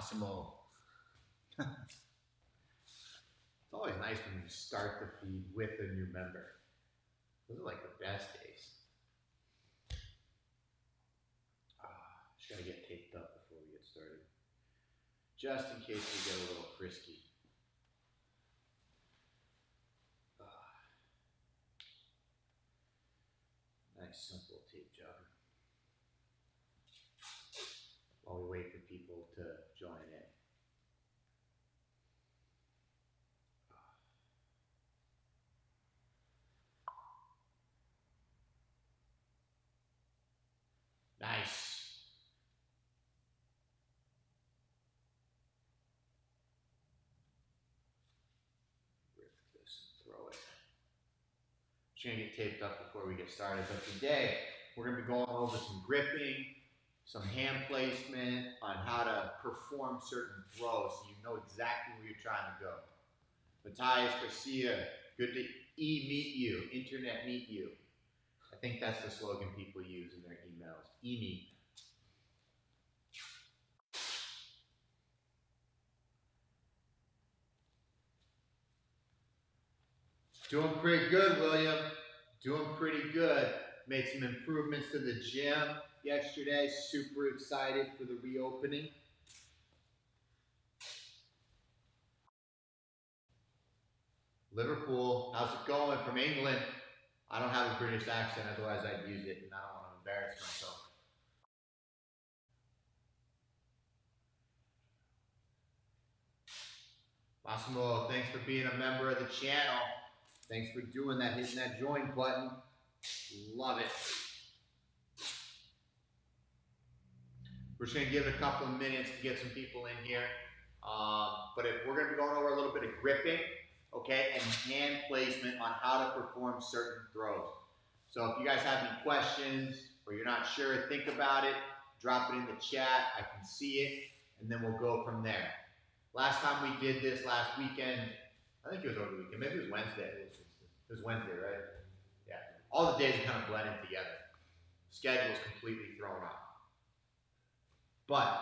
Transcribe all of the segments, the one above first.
Massimo. It's always nice when you start the feed with a new member. Those are like the best days. Just gotta get taped up before we get started. Just in case we get a little frisky. Nice simple tape job. While we wait for people to join in. Nice. Rip this and throw it. Just gonna get taped up before we get started. But today, we're gonna be going over some gripping, some hand placement on how to perform certain throws so you know exactly where you're trying to go. Matthias Garcia, good to meet you, internet meet you. I think that's the slogan people use in their emails, e-meet. Doing pretty good, William. Doing pretty good. Made some improvements to the gym yesterday. Super excited for the reopening. Liverpool, how's it going from England? I don't have a British accent, otherwise I'd use it, and I don't want to embarrass myself. Massimo, thanks for being a member of the channel. Thanks for doing that, hitting that join button. Love it. We're just going to give it a couple of minutes to get some people in here. But if we're going to be going over a little bit of gripping, okay, and hand placement on how to perform certain throws. So if you guys have any questions or you're not sure, think about it, drop it in the chat. I can see it, and then we'll go from there. Last time we did this last weekend, I think it was over the weekend, maybe it was Wednesday. It was Wednesday, right? Yeah. All the days are kind of blending together. Schedule's completely thrown off. But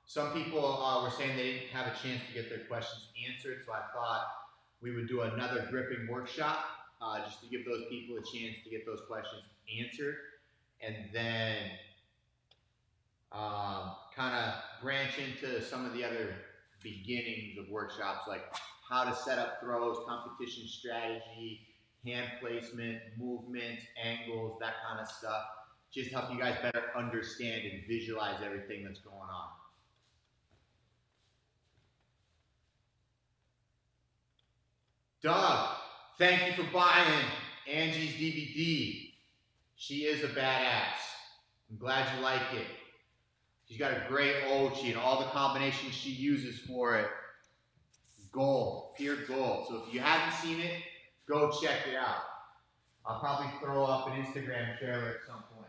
some people were saying they didn't have a chance to get their questions answered, so I thought we would do another gripping workshop just to give those people a chance to get those questions answered, and then kind of branch into some of the other beginnings of workshops, like how to set up throws, competition strategy, hand placement, movements, angles, that kind of stuff. Just help you guys better understand and visualize everything that's going on. Doug, thank you for buying Angie's DVD. She is a badass. I'm glad you like it. She's got a great Ochi and all the combinations she uses for it. Gold, pure gold. So if you haven't seen it, go check it out. I'll probably throw up an Instagram trailer at some point.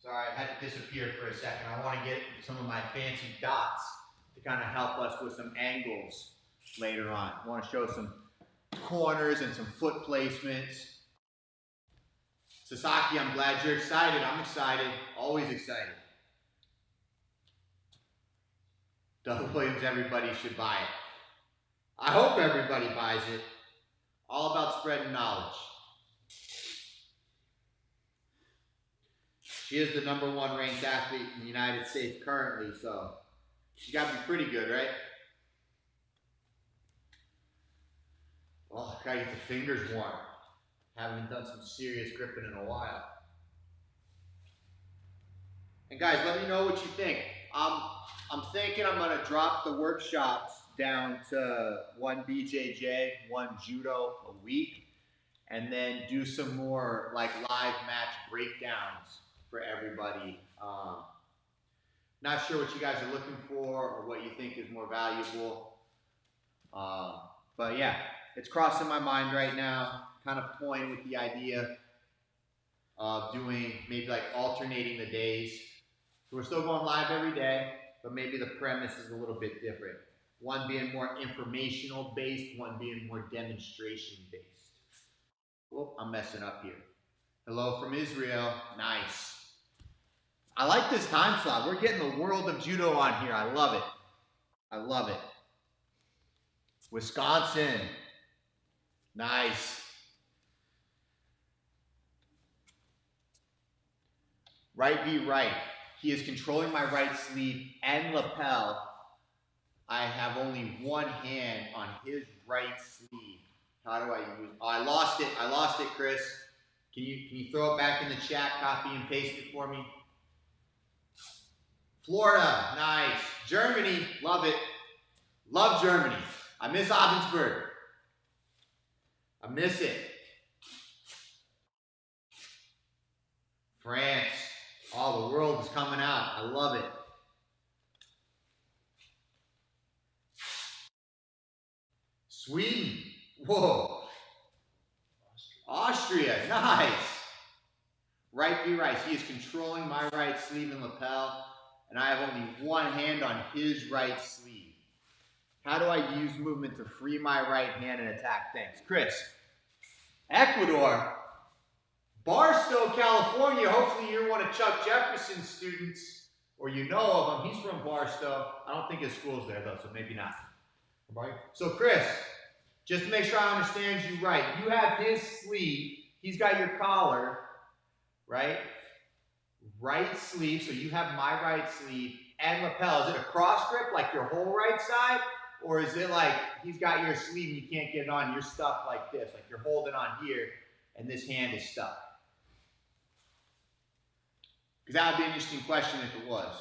Sorry, I had to disappear for a second. I want to get some of my fancy dots to kind of help us with some angles later on. I want to show some corners and some foot placements. Sasaki, I'm glad you're excited. I'm excited. Always excited. Doug Williams, everybody should buy it. I hope everybody buys it. All about spreading knowledge. She is the #1 ranked athlete in the United States currently, so she's got to be pretty good, right? Oh, gotta get the fingers warm. Haven't done some serious gripping in a while. And guys, let me know what you think. I'm thinking I'm gonna drop the workshops down to 1 BJJ, 1 Judo a week, and then do some more like live match breakdowns for everybody. Not sure what you guys are looking for or what you think is more valuable. But yeah, it's crossing my mind right now, kind of toying with the idea of doing maybe like alternating the days. So we're still going live every day, but maybe the premise is a little bit different. One being more informational based, one being more demonstration based. Whoop, I'm messing up here. Hello from Israel. Nice. I like this time slot. We're getting the world of judo on here. I love it. I love it. Wisconsin. Nice. Right v right. He is controlling my right sleeve and lapel. I have only one hand on his right sleeve. How do I use it? Oh, I lost it. I lost it, Chris. Can you throw it back in the chat, copy and paste it for me? Florida, nice. Germany, love it. Love Germany. I miss Abensburg. I miss it. France. Oh, the world is coming out. I love it. Sweden. Whoa. Austria. Nice. Right v right. He is controlling my right sleeve and lapel, and I have only one hand on his right sleeve. How do I use movement to free my right hand and attack things? Chris. Ecuador. Barstow, California. Hopefully you're one of Chuck Jefferson's students, or you know of him. He's from Barstow. I don't think his school's there, though, so maybe not. Right? So, Chris, just to make sure I understand you right, you have his sleeve. He's got your collar, right? Right sleeve, so you have my right sleeve and lapel. Is it a cross grip, like your whole right side? Or is it like he's got your sleeve and you can't get it on, you're stuck like this, like you're holding on here and this hand is stuck? Because that would be an interesting question if it was.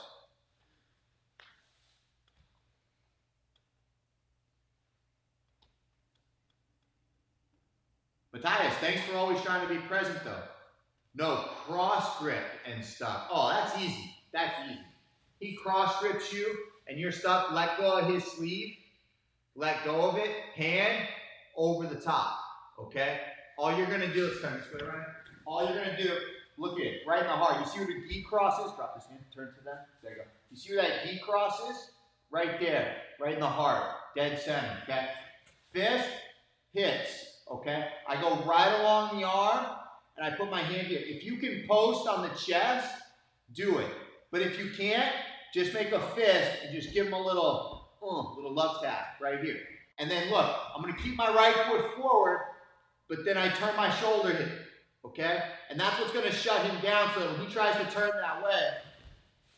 Matthias, thanks for always trying to be present though. No, cross grip and stuck. Oh, that's easy. That's easy. He cross grips you and you're stuck. Let go of his sleeve. Let go of it. Hand over the top. Okay? All you're going to do is turn this way around. All you're going to do, look at it, right in the heart. You see where the D cross is? Drop this hand. Turn to them. There you go. You see where that D cross is? Right there. Right in the heart. Dead center. Okay? Fist hits. Okay? I go right along the arm. And I put my hand here. If you can post on the chest, do it. But if you can't, just make a fist and just give him a little love tap right here. And then look, I'm going to keep my right foot forward, but then I turn my shoulder here. Okay? And that's what's going to shut him down so that when he tries to turn that way,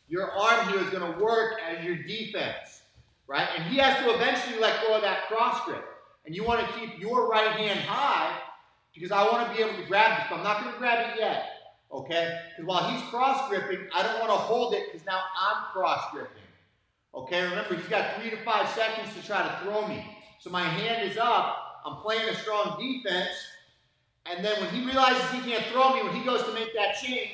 your arm here is going to work as your defense. Right? And he has to eventually let go of that cross grip. And you want to keep your right hand high, because I want to be able to grab this, but I'm not going to grab it yet, okay? Because while he's cross-gripping, I don't want to hold it because now I'm cross-gripping, okay? Remember, he's got 3 to 5 seconds to try to throw me. So my hand is up, I'm playing a strong defense, and then when he realizes he can't throw me, when he goes to make that change,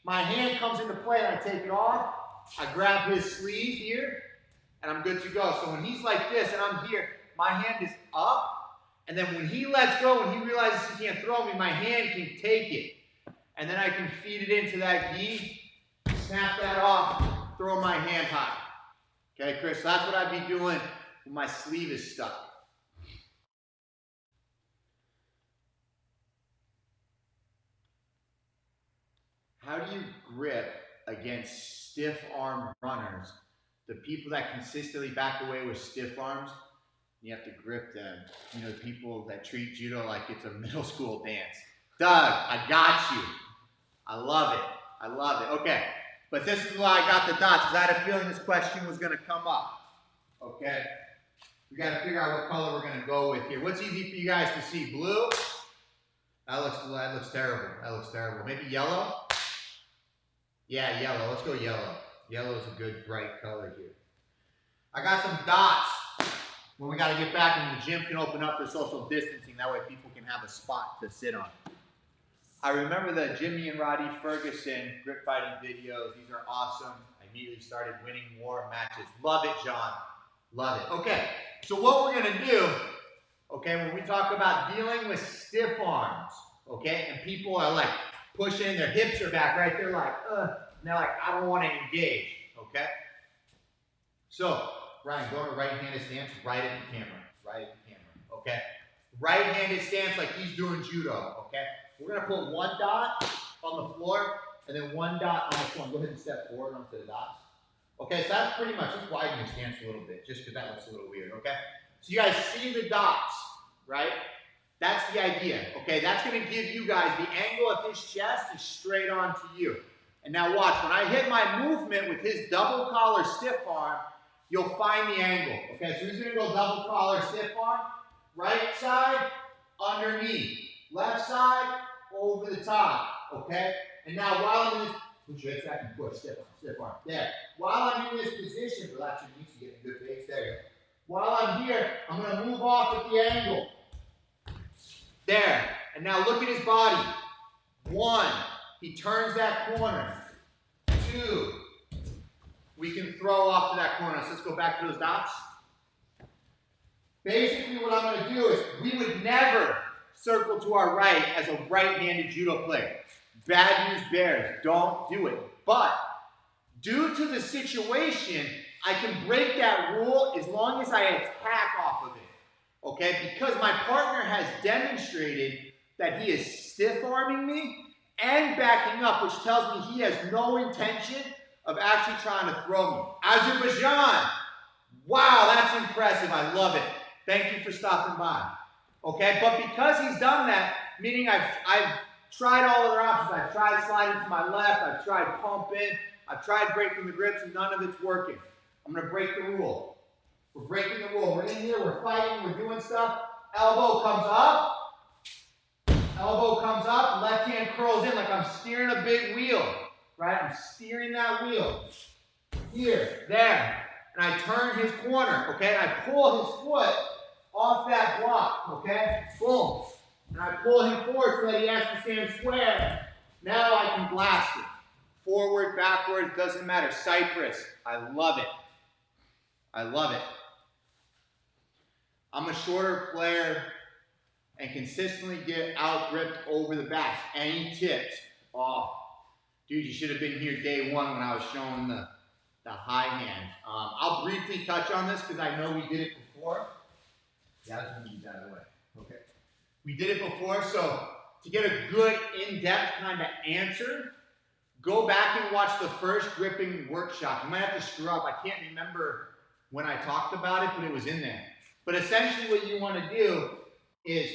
my hand comes into play and I take it off, I grab his sleeve here, and I'm good to go. So when he's like this and I'm here, my hand is up, and then when he lets go, when he realizes he can't throw me, my hand can take it. And then I can feed it into that gi, snap that off, throw my hand high. Okay, Chris, that's what I'd be doing when my sleeve is stuck. How do you grip against stiff-armed runners? The people that consistently back away with stiff arms, you have to grip them. You know, people that treat judo like it's a middle school dance. Doug, I got you. I love it. I love it. Okay, but this is why I got the dots, because I had a feeling this question was going to come up. Okay, we got to figure out what color we're going to go with here. What's easy for you guys to see? Blue? That looks terrible. That looks terrible. Maybe yellow? Yeah, yellow. Let's go yellow. Yellow is a good bright color here. I got some dots. When we got to get back and the gym can open up for social distancing, that way people can have a spot to sit on. I remember the Jimmy and Roddy Ferguson grip fighting videos. These are awesome. I immediately started winning more matches. Love it, John. Love it. Okay, so what we're going to do, okay, when we talk about dealing with stiff arms, okay, and people are like pushing, their hips are back, right? They're like, and they're like, I don't want to engage, okay? So, Ryan, go to right-handed stance, right at the camera, okay? Right-handed stance like he's doing judo, okay? We're going to put one dot on the floor and then one dot on the floor. Go ahead and step forward onto the dots. Okay, so that's pretty much, just widen your stance a little bit, just because that looks a little weird, okay? So you guys see the dots, right? That's the idea, okay? That's going to give you guys the angle of his chest is straight on to you. And now watch, when I hit my movement with his double collar stiff arm, you'll find the angle, okay? So he's going to go double collar stiff arm, right side, underneath, left side, over the top, okay? And now while I'm in this, put your hips back and push, stiff arm, there. While I'm in this position, relax your knees to get a good base, there you go. While I'm here, I'm going to move off at the angle. There. And now look at his body. 1, he turns that corner. 2, we can throw off to that corner. So let's go back to those dots. Basically what I'm going to do is, we would never circle to our right as a right-handed judo player. Bad news bears, don't do it. But due to the situation, I can break that rule as long as I attack off of it, okay? Because my partner has demonstrated that he is stiff-arming me and backing up, which tells me he has no intention of actually trying to throw me. Azerbaijan, wow, that's impressive, I love it. Thank you for stopping by, okay? But because he's done that, meaning I've tried all other options. I've tried sliding to my left, I've tried pumping, I've tried breaking the grips, and none of it's working. I'm going to break the rule. We're breaking the rule. We're in here, we're fighting, we're doing stuff. Elbow comes up, left hand curls in like I'm steering a big wheel, right? I'm steering that wheel. Here, there. And I turn his corner, okay? And I pull his foot off that block, okay? Boom. And I pull him forward so that he has to stand square. Now I can blast it. Forward, backwards, doesn't matter. Cypress. I love it. I love it. I'm a shorter player and consistently get out-gripped over the back. Any tips? Oh, dude, you should have been here day one when I was showing the high hand. I'll briefly touch on this because I know we did it before. Yeah, that's going to be out of the way. Okay. We did it before, so to get a good in-depth kind of answer, go back and watch the first gripping workshop. You might have to screw up. I can't remember when I talked about it, but it was in there. But essentially what you want to do is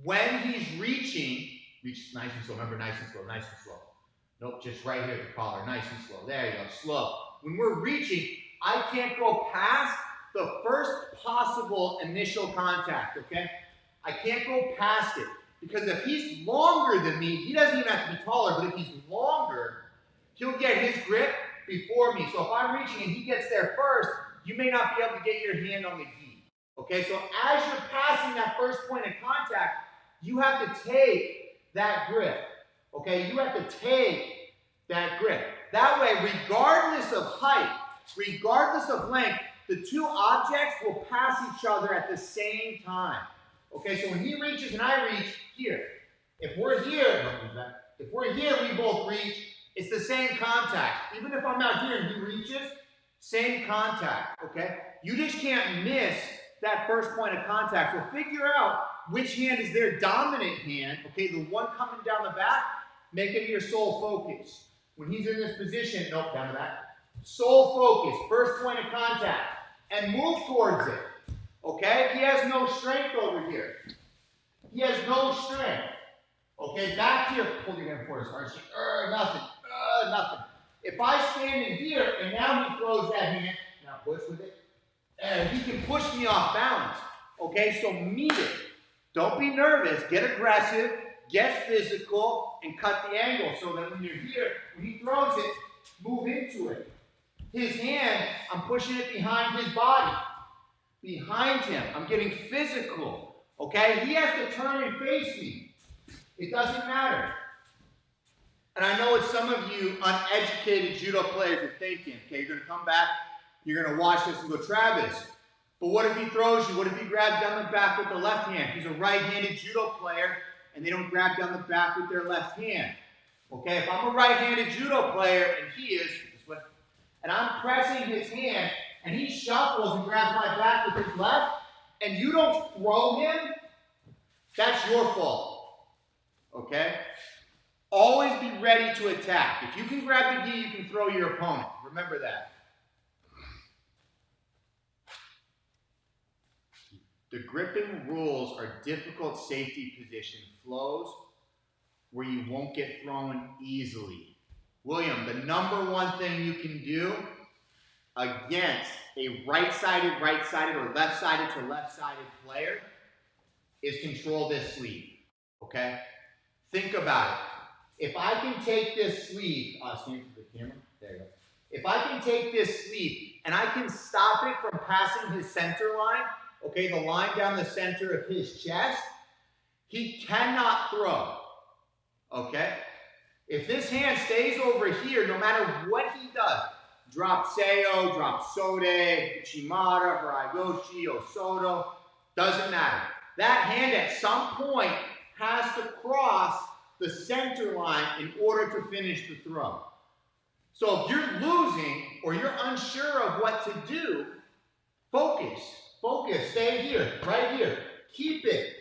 when he's reaching, reach nice and slow. Remember, nice and slow, nice and slow. Nope, just right here at the collar, nice and slow. There you go, slow. When we're reaching, I can't go past the first possible initial contact, okay? I can't go past it. Because if he's longer than me, he doesn't even have to be taller, but if he's longer, he'll get his grip before me. So if I'm reaching and he gets there first, you may not be able to get your hand on the gi. Okay, so as you're passing that first point of contact, you have to take that grip. Okay, you have to take that grip. That way, regardless of height, regardless of length, the two objects will pass each other at the same time. Okay, so when he reaches and I reach here, if we're here, we both reach, it's the same contact. Even if I'm out here and he reaches, same contact, okay? You just can't miss that first point of contact. So figure out which hand is their dominant hand, okay? The one coming down the back, make it your sole focus. When he's in this position, nope, down the back. Sole focus, first point of contact, and move towards it. Okay, he has no strength over here. He has no strength. Okay, back here, pull your hand forward as hard as you can. Nothing. Nothing. If I stand in here and now he throws that hand, now push with it, and he can push me off balance. Okay, so meet it. Don't be nervous. Get aggressive. Get physical and cut the angle so that when you're here, when he throws it, move into it. His hand, I'm pushing it behind his body. Behind him. I'm getting physical. Okay? He has to turn and face me. It doesn't matter. And I know what some of you uneducated judo players are thinking. Okay, you're going to come back, you're going to watch this and go, Travis, but what if he throws you? What if he grabs down the back with the left hand? He's a right-handed judo player, and they don't grab down the back with their left hand. Okay, if I'm a right-handed judo player, and he is, and I'm pressing his hand, and he shuffles and grabs my back with his left, and you don't throw him, that's your fault. okay? Always be ready to attack. If you can grab the gi, you can throw your opponent. Remember that. The gripping rules are difficult safety position flows where you won't get thrown easily. William, the number one thing you can do against a right-sided or left-sided to left-sided player is control this sleeve, okay? Think about it. If I can take this sleeve, stand to the camera, there you go. If I can take this sleeve and I can stop it from passing his center line, okay, the line down the center of his chest, he cannot throw, okay? If this hand stays over here, no matter what he does, drop Seo, drop Sode, Uchimata, Haragoshi, Osoto, doesn't matter. That hand at some point has to cross the center line in order to finish the throw. So if you're losing or you're unsure of what to do, focus, stay here, right here. Keep it.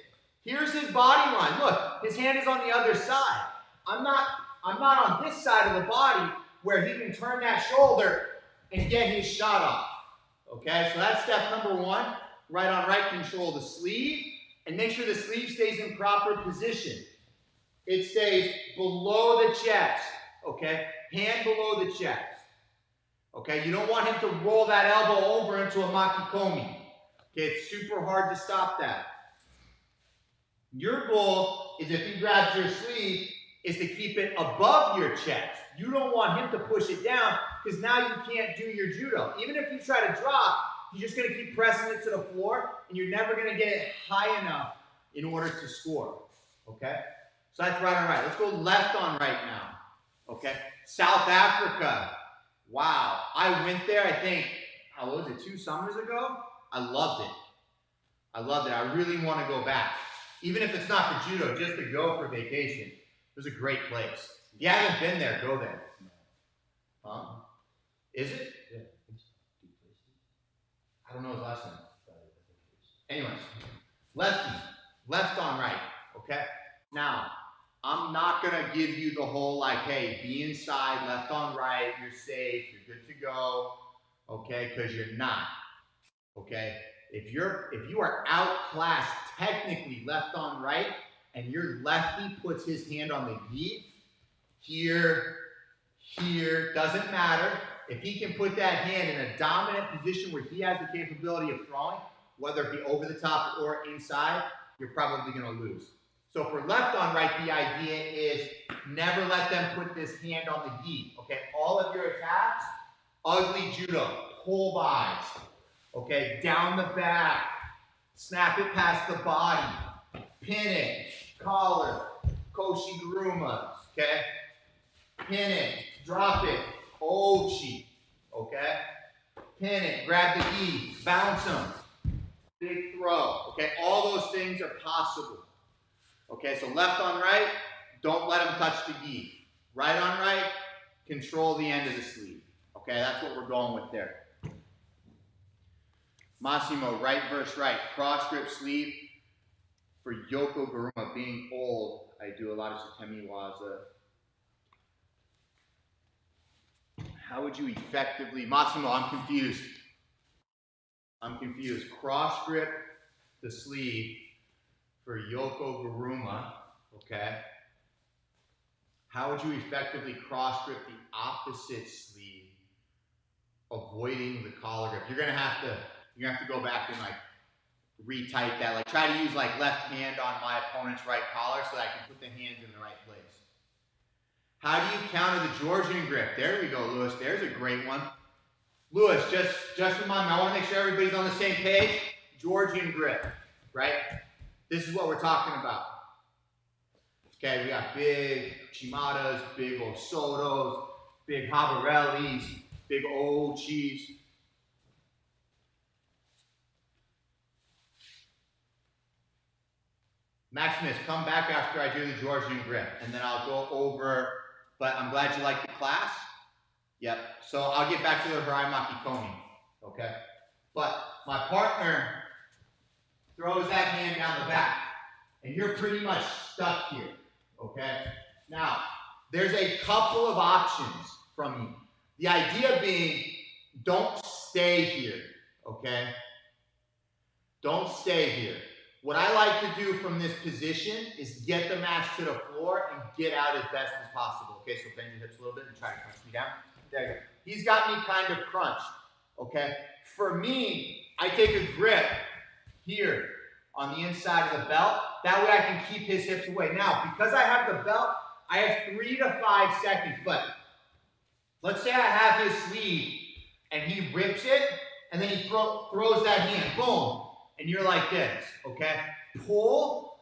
Here's his body line. Look, his hand is on the other side. I'm not on this side of the body where he can turn that shoulder and get his shot off. Okay, so that's step number one. Right on right, control the sleeve and make sure the sleeve stays in proper position. It stays below the chest, okay? Hand below the chest. Okay, you don't want him to roll that elbow over into a makikomi. Okay, it's super hard to stop that. Your goal is, if he grabs your sleeve, is to keep it above your chest. You don't want him to push it down because now you can't do your judo. Even if you try to drop, you're just going to keep pressing it to the floor and you're never going to get it high enough in order to score. Okay? So that's right on right. Let's go left on right now. Okay? South Africa. Wow. I went there, I think, how was it, 2 summers ago? I loved it. I loved it. I really want to go back. Even if it's not for judo, just to go for vacation. It was a great place. If you haven't been there, go there. Huh? Is it? Yeah. I don't know his last name. Anyways, lefty, left on right, okay? Now, I'm not gonna give you the whole like, hey, be inside, left on right, you're safe, you're good to go, okay? Because you're not, okay? If you are outclassed technically left on right, and your lefty puts his hand on the gi, here, doesn't matter. If he can put that hand in a dominant position where he has the capability of throwing, whether it be over the top or inside, you're probably going to lose. So for left on right, the idea is never let them put this hand on the gi. Okay, all of your attacks, ugly judo, pull bys. Okay, down the back, snap it past the body, pin it, collar, koshi gurumas. Okay, pin it, drop it. Ochi, okay? Pin it, grab the gi, bounce them, big throw, okay? All those things are possible, okay? So left on right, don't let him touch the gi. Right on right, control the end of the sleeve, okay? That's what we're going with there. Massimo, right versus right, cross grip sleeve for Yoko Garuma. Being old, I do a lot of Sutemi Waza. How would you effectively, Massimo, I'm confused. Cross grip the sleeve for Yoko Garuma, okay? How would you effectively cross grip the opposite sleeve, avoiding the collar grip? You're gonna have to go back and like retype that. Like try to use like left hand on my opponent's right collar so that I can put the hands in the right place. How do you counter the Georgian grip? There we go, Lewis. There's a great one. Lewis, just remind me, I want to make sure everybody's on the same page. Georgian grip, right? This is what we're talking about. Okay, we got big Chimatas, big Osotos, big Habarellis, big Ochis. Maximus, come back after I do the Georgian grip, and then I'll go over. But I'm glad you like the class. Yep. So I'll get back to the Harai Makikomi. Okay. But my partner throws that hand down the back, and you're pretty much stuck here. Okay? Now, there's a couple of options from you. The idea being, don't stay here, okay? Don't stay here. What I like to do from this position is get the match to the floor and get out as best as possible. Okay, so bend your hips a little bit and try to crunch me down. There you go. He's got me kind of crunched, okay? For me, I take a grip here on the inside of the belt. That way I can keep his hips away. Now, because I have the belt, I have 3 to 5 seconds, but let's say I have his sleeve and he rips it and then he throws that hand, boom. And you're like this, okay? Pull,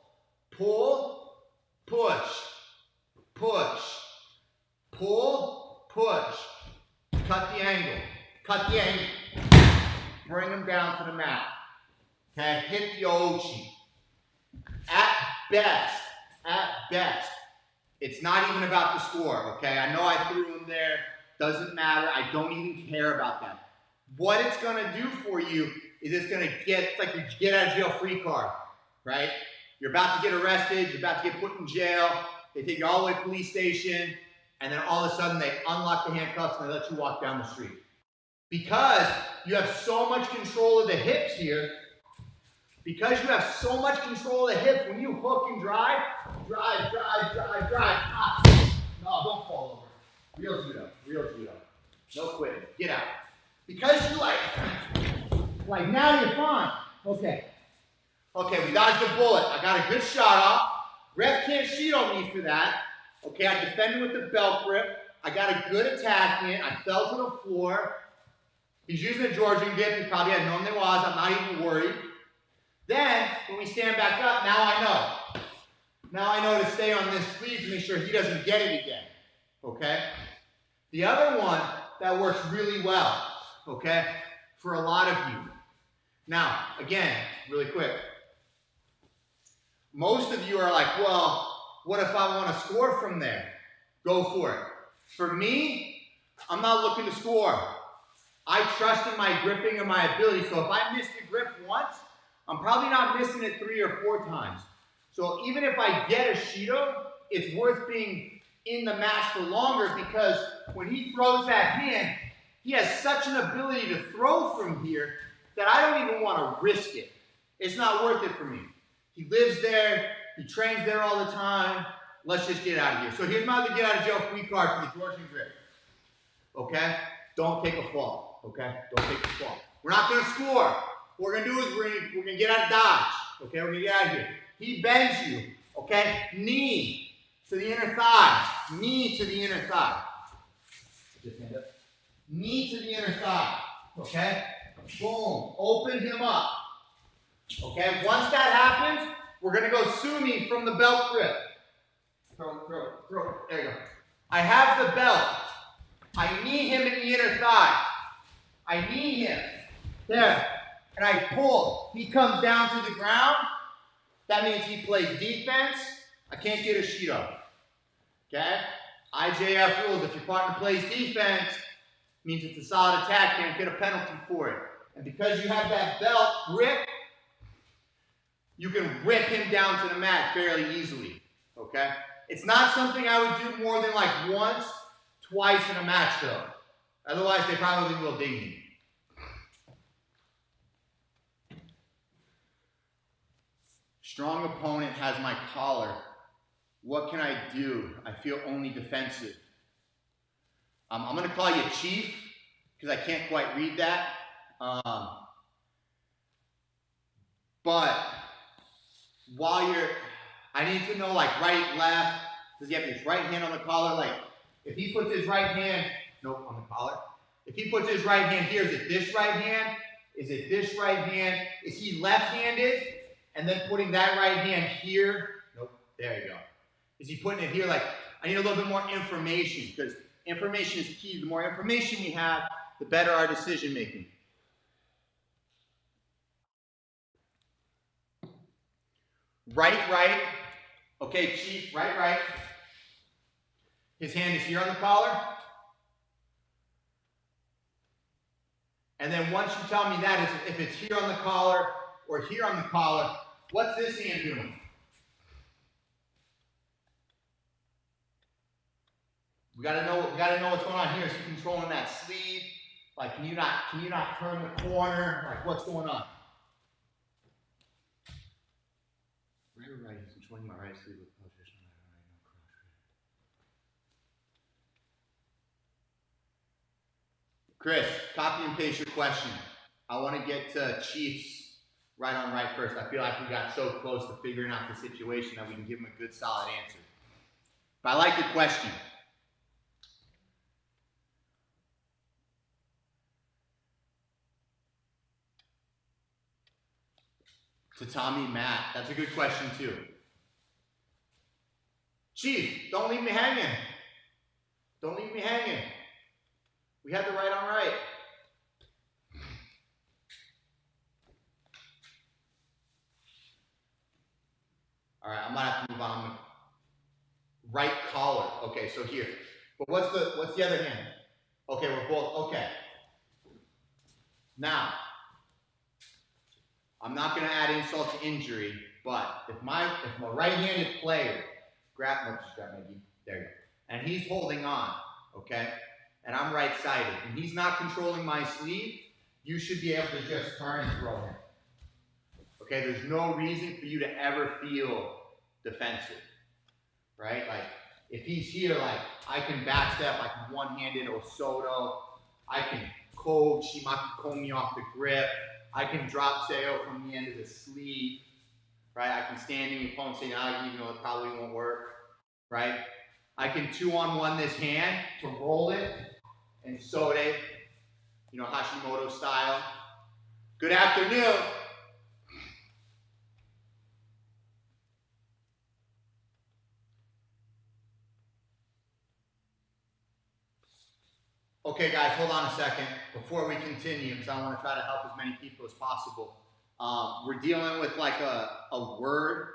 pull, push, push, pull, push. Cut the angle, cut the angle. Bring him down to the mat. Okay, hit the ochi. At best, it's not even about the score, okay? I know I threw him there, doesn't matter, I don't even care about that. What it's gonna do for you is it's gonna it's like your get out of jail free card, right? You're about to get arrested, you're about to get put in jail, they take you all the way to the police station, and then all of a sudden they unlock the handcuffs and they let you walk down the street. Because you have so much control of the hips here, because you have so much control of the hips, when you hook and drive. Ah. No, don't fall over. Real judo, real judo. No quitting, get out. Because you like now you're fine. Okay, we dodged a bullet. I got a good shot off. Ref can't cheat on me for that. Okay, I defended with the belt grip. I got a good attack in. I fell to the floor. He's using a Georgian grip. He probably had known there was. I'm not even worried. Then, when we stand back up, now I know. Now I know to stay on this sleeve to make sure he doesn't get it again. Okay? The other one that works really well, okay, for a lot of you. Now, again, really quick. Most of you are like, well, what if I want to score from there? Go for it. For me, I'm not looking to score. I trust in my gripping and my ability. So if I miss the grip once, I'm probably not missing it 3 or 4 times. So even if I get a Shido, it's worth being in the match for longer because when he throws that hand, he has such an ability to throw from here that I don't even want to risk it. It's not worth it for me. He lives there. He trains there all the time. Let's just get out of here. So here's my other get out of jail free card for the Georgian grip. Okay? Don't take a fall. Okay? Don't take a fall. We're not going to score. What we're going to do is we're going to get out of dodge. Okay? We're going to get out of here. He bends you. Okay? Knee to the inner thigh. Knee to the inner thigh. Just hand up. Knee to the inner thigh. Okay? Boom. Open him up. Okay? Once that happens, we're going to go sumi from the belt grip. Throw. There you go. I have the belt. I knee him in the inner thigh. I knee him. There. And I pull. He comes down to the ground. That means he plays defense. I can't get a Shido. Okay? IJF rules. If your partner plays defense, it means it's a solid attack. Can't get a penalty for it. And because you have that belt grip, you can rip him down to the mat fairly easily. Okay? It's not something I would do more than like once, twice in a match though. Otherwise, they probably will ding me. Strong opponent has my collar. What can I do? I feel only defensive. I'm going to call you Chief because I can't quite read that. But while I need to know like right, left. Does he have his right hand on the collar? Like if he puts his right hand, nope, on the collar. If he puts his right hand here, is it this right hand? Is it this right hand? Is he left-handed? And then putting that right hand here? Nope, there you go. Is he putting it here? Like, I need a little bit more information because information is key. The more information we have, the better our decision making. Right. Okay, Chief, right. His hand is here on the collar. And then once you tell me that, if it's here on the collar or here on the collar, what's this hand doing? We gotta know what's going on here. Is he controlling that sleeve? Like, can you not turn the corner? Like, what's going on? Right. He's controlling my right sleeve with position. Chris, copy and paste your question. I want to get to Chiefs right on right first. I feel like we got so close to figuring out the situation that we can give him a good, solid answer. But I like your question. To Tommy Matt, that's a good question too. Chief, don't leave me hanging. Don't leave me hanging. We had the right on right. All right, I'm gonna have to move on. Right collar. Okay, so here. But what's the other hand? Okay, we're both okay. Now, I'm not gonna add insult to injury, but if my right-handed player grab Maggie, there you go, and he's holding on, okay, and I'm right-sided, and he's not controlling my sleeve, you should be able to just turn and throw him. Okay, there's no reason for you to ever feel defensive, right? Like, if he's here, like, I can backstep, I can one-handed Osoto, I can cold Shimaki Komi off the grip, I can drop Seo from the end of the sleeve, right? I can stand in the opponent's Seiyagi, even though it probably won't work, right? I can 2-on-1 this hand to roll it and Sode, you know, Hashimoto style. Good afternoon. Okay, guys, hold on a second before we continue, because I want to try to help as many people as possible. We're dealing with like a word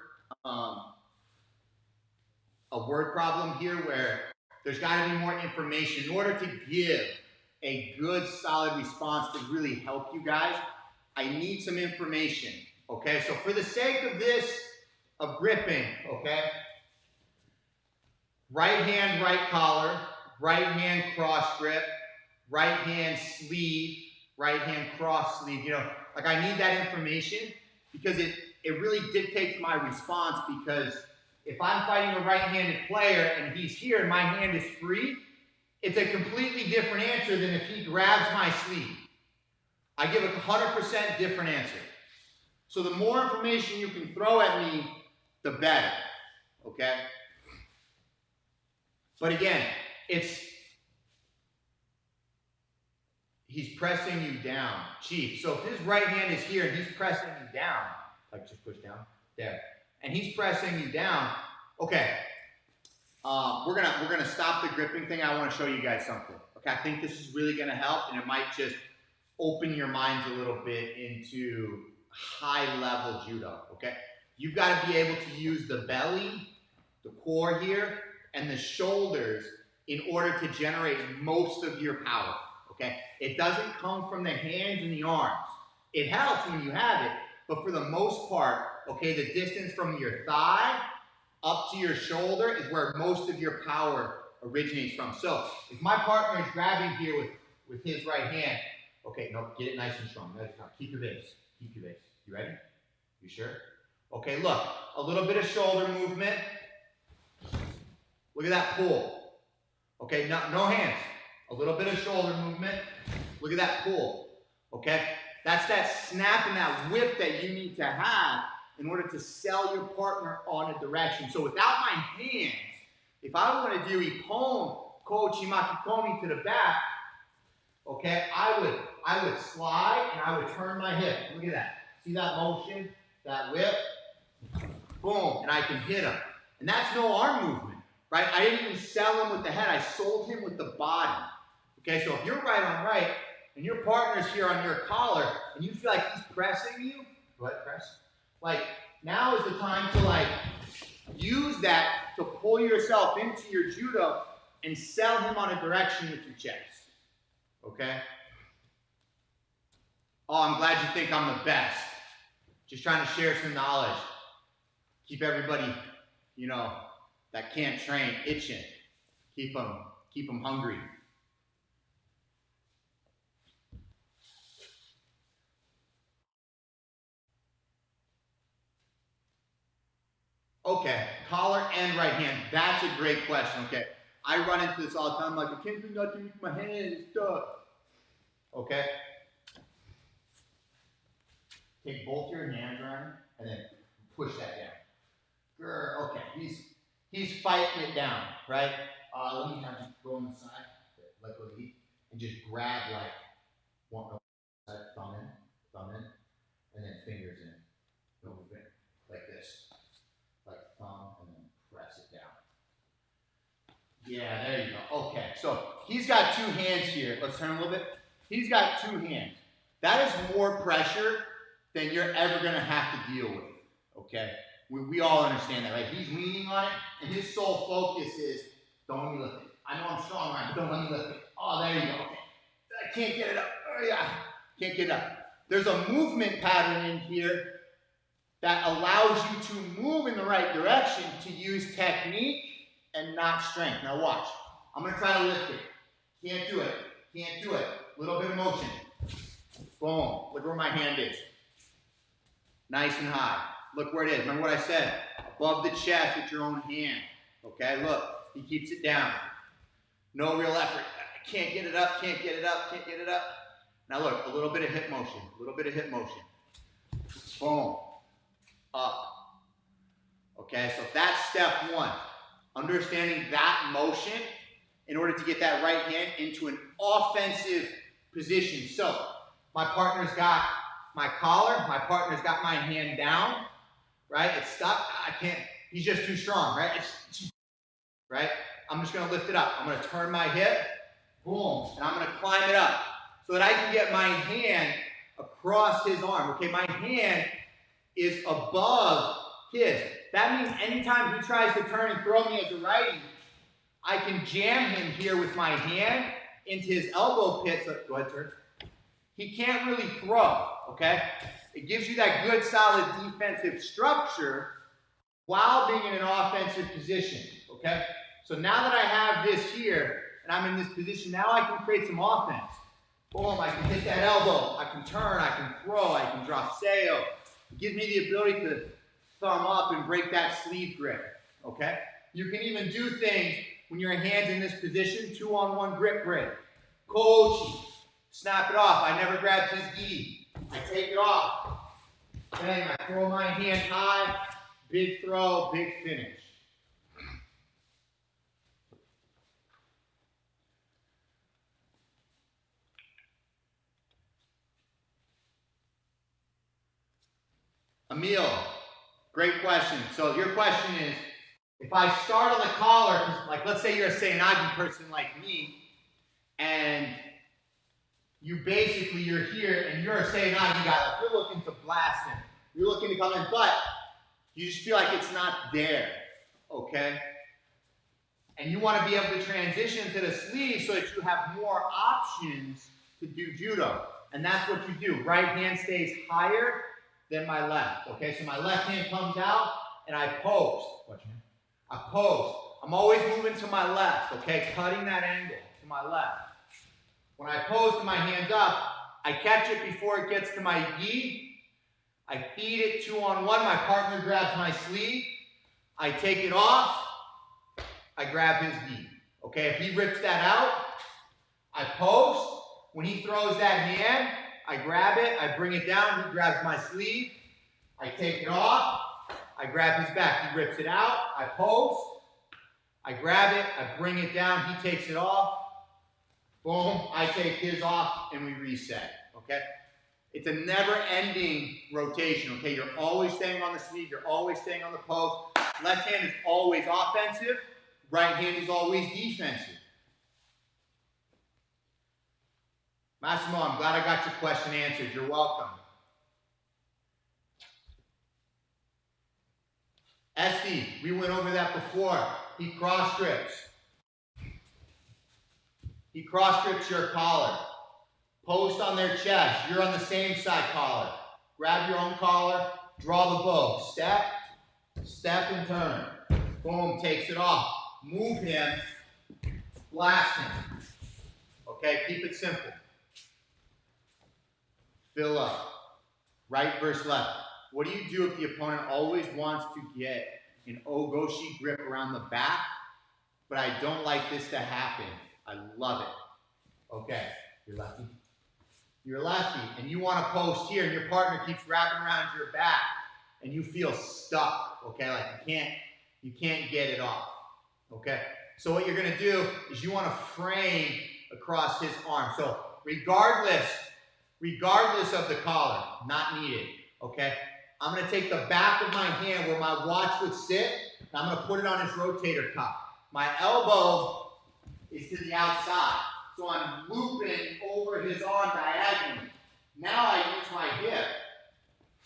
problem here where there's got to be more information in order to give a good, solid response to really help you guys. I need some information. Okay, so for the sake of this, of gripping, okay, right hand, right collar, right hand cross grip, right hand sleeve, right hand cross sleeve, you know, like I need that information because it really dictates my response, because if I'm fighting a right-handed player and he's here and my hand is free, it's a completely different answer than if he grabs my sleeve. I give a 100% different answer. So the more information you can throw at me, the better, okay? But again, he's pressing you down, Chief. So if his right hand is here and he's pressing you down, like just push down, there, and he's pressing you down, okay, we're gonna stop the gripping thing. I want to show you guys something. Okay, I think this is really gonna help, and it might just open your minds a little bit into high-level judo. Okay, you've got to be able to use the belly, the core here, and the shoulders in order to generate most of your power. Okay, it doesn't come from the hands and the arms. It helps when you have it, but for the most part, okay, the distance from your thigh up to your shoulder is where most of your power originates from. So if my partner is grabbing here with his right hand, okay, no, get it nice and strong. Nice and strong. Keep your base. Keep your base. You ready? You sure? Okay, look, a little bit of shoulder movement. Look at that pull. Okay, no hands. A little bit of shoulder movement. Look at that pull. Okay, that's that snap and that whip that you need to have in order to sell your partner on a direction. So without my hands, if I want to do Ippon, Kochi Makikomi to the back, okay, I would slide and I would turn my hip. Look at that. See that motion? That whip? Boom, and I can hit him. And that's no arm movement, right? I didn't even sell him with the head. I sold him with the body. Okay, so if you're right on right and your partner's here on your collar and you feel like he's pressing you, go ahead, press. Like, now is the time to like use that to pull yourself into your judo and sell him on a direction with your chest. Okay? Oh, I'm glad you think I'm the best. Just trying to share some knowledge. Keep everybody, you know, that can't train itching. Keep them Keep them hungry. Okay, collar and right hand. That's a great question. Okay, I run into this all the time. Like, I can't do nothing with my hands. Duh. Okay. Take both your hands around and then push that down. Grr. Okay, he's fighting it down, right? Let me have you go on the side, let go of the heat, and just grab like one thumb in, and then fingers in. No movement, like this. Like thumb and then press it down. Yeah, there you go. Okay, so he's got two hands here. Let's turn a little bit. He's got two hands. That is more pressure than you're ever going to have to deal with. Okay, we all understand that, right? He's leaning on it, and his sole focus is, don't let me lift it. I know I'm strong, right? But don't let me lift it. Oh, there you go. Okay, I can't get it up. Oh yeah, can't get it up. There's a movement pattern in here that allows you to move in the right direction to use technique and not strength. Now watch. I'm going to try to lift it. Can't do it. Can't do it. Little bit of motion. Boom. Look where my hand is. Nice and high. Look where it is. Remember what I said? Above the chest with your own hand. Okay, look. He keeps it down. No real effort. I can't get it up. Can't get it up. Can't get it up. Now look. A little bit of hip motion. A little bit of hip motion. Boom. Up. Okay, so that's step one. Understanding that motion in order to get that right hand into an offensive position. So, my partner's got my collar, my partner's got my hand down, right? It's stuck. I can't, he's just too strong, right? Right? I'm just going to lift it up. I'm going to turn my hip, boom, and I'm going to climb it up so that I can get my hand across his arm. Okay, my hand is above his. That means anytime he tries to turn and throw me as a righty, I can jam him here with my hand into his elbow pit. So, go ahead, turn. He can't really throw, okay? It gives you that good, solid defensive structure while being in an offensive position, okay? So now that I have this here, and I'm in this position, now I can create some offense. Boom, I can hit that elbow, I can turn, I can throw, I can drop sail. It gives me the ability to thumb up and break that sleeve grip, okay? You can even do things when your hand's in this position, 2-on-1 grip break. Coach, snap it off. I never grabbed his gi. I take it off. Bang, I throw my hand high, big throw, big finish. Emil, great question. So your question is, if I start on the collar, like let's say you're a Seinagi person like me, and you're here and you're a Seinagi guy, like you're looking to blast him, you're looking to come in, but you just feel like it's not there, okay? And you want to be able to transition to the sleeve so that you have more options to do judo. And that's what you do. Right hand stays higher than my left, okay? So my left hand comes out and I post. Watch me. I post. I'm always moving to my left, okay? Cutting that angle to my left. When I post and my hand's up, I catch it before it gets to my gi. I feed it 2-on-1. My partner grabs my sleeve. I take it off. I grab his gi. Okay, if he rips that out, I post. When he throws that hand, I grab it. I bring it down. He grabs my sleeve. I take it off. I grab his back. He rips it out. I post. I grab it. I bring it down. He takes it off. Boom. I take his off and we reset. Okay? It's a never-ending rotation. Okay? You're always staying on the sleeve. You're always staying on the post. Left hand is always offensive. Right hand is always defensive. Massimo, I'm glad I got your question answered. You're welcome. Esty, we went over that before. He cross grips. He cross grips your collar. Post on their chest. You're on the same side collar. Grab your own collar. Draw the bow. Step, step and turn. Boom, takes it off. Move him. blasting. Okay, keep it simple. Fill up. Right versus left. What do you do if the opponent always wants to get an ogoshi grip around the back, but I don't like this to happen? I love it. Okay, you're lefty. You're lefty, and you want to post here, and your partner keeps wrapping around your back, and you feel stuck. Okay, like you can't get it off. Okay, so what you're going to do is you want to frame across his arm. So regardless of the collar, not needed. Okay, I'm going to take the back of my hand where my watch would sit, and I'm going to put it on his rotator cuff. My elbow is to the outside, so I'm looping over his arm diagonally. Now I use my hip,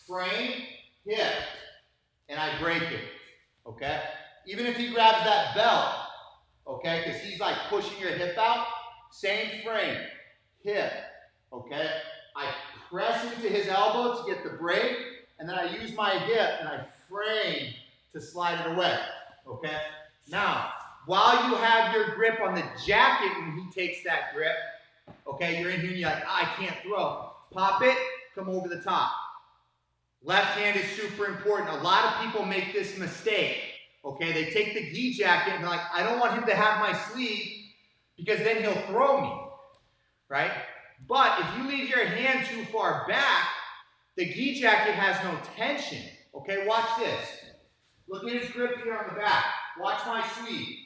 frame, hip, and I break it. Okay, even if he grabs that belt, okay, because he's like pushing your hip out, same frame, hip, okay? I press into his elbow to get the break, and then I use my hip and I frame to slide it away, okay? Now, while you have your grip on the jacket when he takes that grip, okay, you're in here and you're like, I can't throw. Pop it, come over the top. Left hand is super important. A lot of people make this mistake, okay? They take the gi jacket and they're like, I don't want him to have my sleeve because then he'll throw me, right? But if you leave your hand too far back, the gi jacket has no tension, okay? Watch this. Look at his grip here on the back. Watch my sleeve.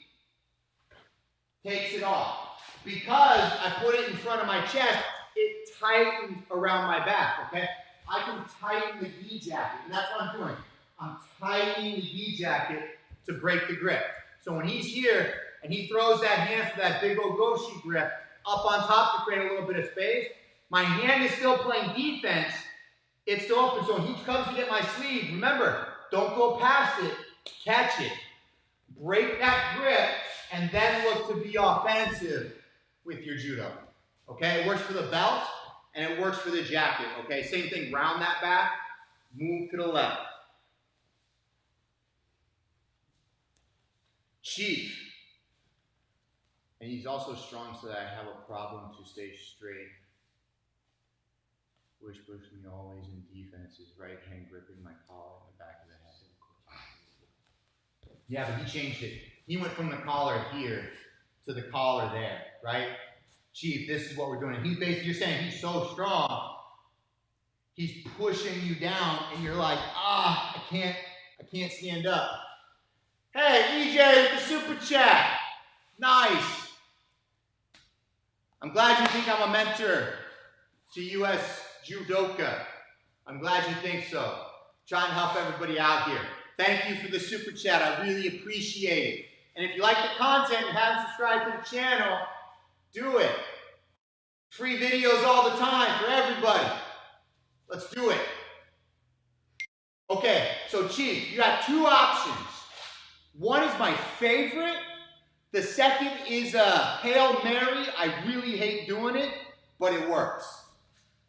Takes it off. Because I put it in front of my chest, it tightens around my back, okay? I can tighten the gi jacket, and that's what I'm doing. I'm tightening the gi jacket to break the grip. So when he's here and he throws that hand for that big ogoshi grip up on top to create a little bit of space, my hand is still playing defense. It's still open. So when he comes to get my sleeve, remember, don't go past it. Catch it. Break that grip, and then look to be offensive with your judo. Okay? It works for the belt, and it works for the jacket. Okay? Same thing. Round that back. Move to the left. Chief. And he's also strong so that I have a problem to stay straight. Which puts me always in defense is right hand gripping my collar in the back of the head. Yeah, but he changed it. He went from the collar here to the collar there, right? Chief, this is what we're doing. And he's basically, you're saying he's so strong, he's pushing you down, and you're like, I can't stand up. Hey, EJ with the super chat. Nice. I'm glad you think I'm a mentor to U.S. judoka. I'm glad you think so. Trying to help everybody out here. Thank you for the super chat. I really appreciate it. And if you like the content and haven't subscribed to the channel, do it. Free videos all the time for everybody. Let's do it. Okay, so Chief, you got two options. One is my favorite. The second is a Hail Mary. I really hate doing it, but it works.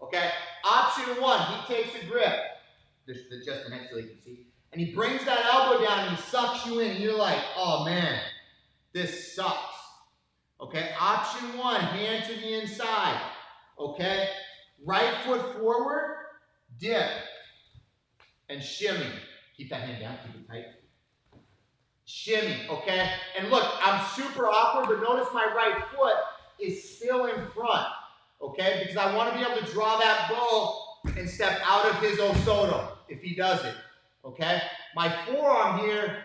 Okay? Option one, he takes a grip. Just the next so you can see. And he brings that elbow down and he sucks you in. And you're like, oh man, this sucks. Okay? Option one, hand to the inside. Okay? Right foot forward, dip, and shimmy. Keep that hand down, keep it tight. Shimmy, okay? And look, I'm super awkward, but notice my right foot is still in front, okay? Because I want to be able to draw that bow and step out of his osoto if he does it, okay? My forearm here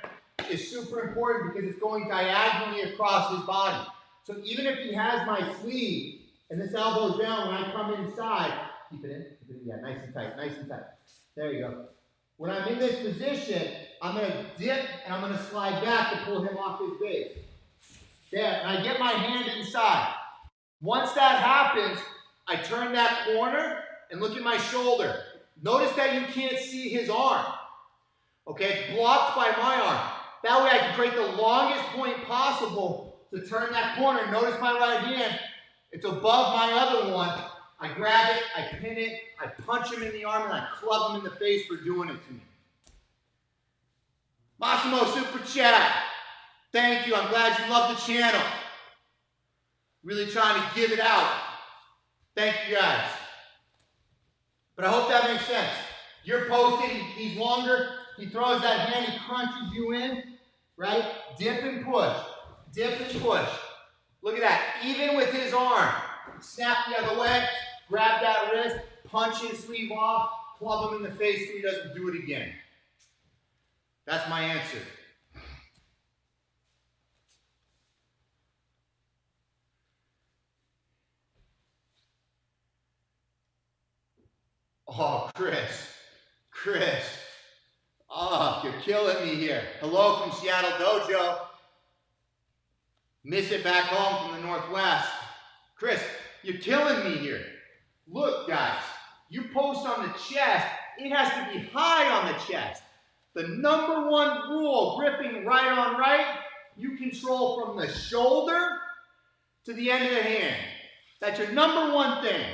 is super important because it's going diagonally across his body. So even if he has my sleeve and this elbow's down, when I come inside, keep it in, yeah, nice and tight, nice and tight. There you go. When I'm in this position, I'm going to dip and I'm going to slide back to pull him off his base. There, and I get my hand inside. Once that happens, I turn that corner and look at my shoulder. Notice that you can't see his arm. Okay, it's blocked by my arm. That way I can create the longest point possible to turn that corner. Notice my right hand, it's above my other one. I grab it, I pin it, I punch him in the arm, and I club him in the face for doing it to me. Massimo Super Chat. Thank you. I'm glad you love the channel. Really trying to give it out. Thank you guys. But I hope that makes sense. You're posting, he's longer, he throws that hand, he crunches you in, right? Dip and push, dip and push. Look at that, even with his arm. Snap the other way, grab that wrist, punch his sleeve off, club him in the face so he doesn't do it again. That's my answer. Oh, Chris. Oh, you're killing me here. Hello from Seattle Dojo. Miss it back home from the Northwest. Chris, you're killing me here. Look, guys, you post on the chest, it has to be high on the chest. The number one rule, gripping right on right, you control from the shoulder to the end of the hand. That's your number one thing.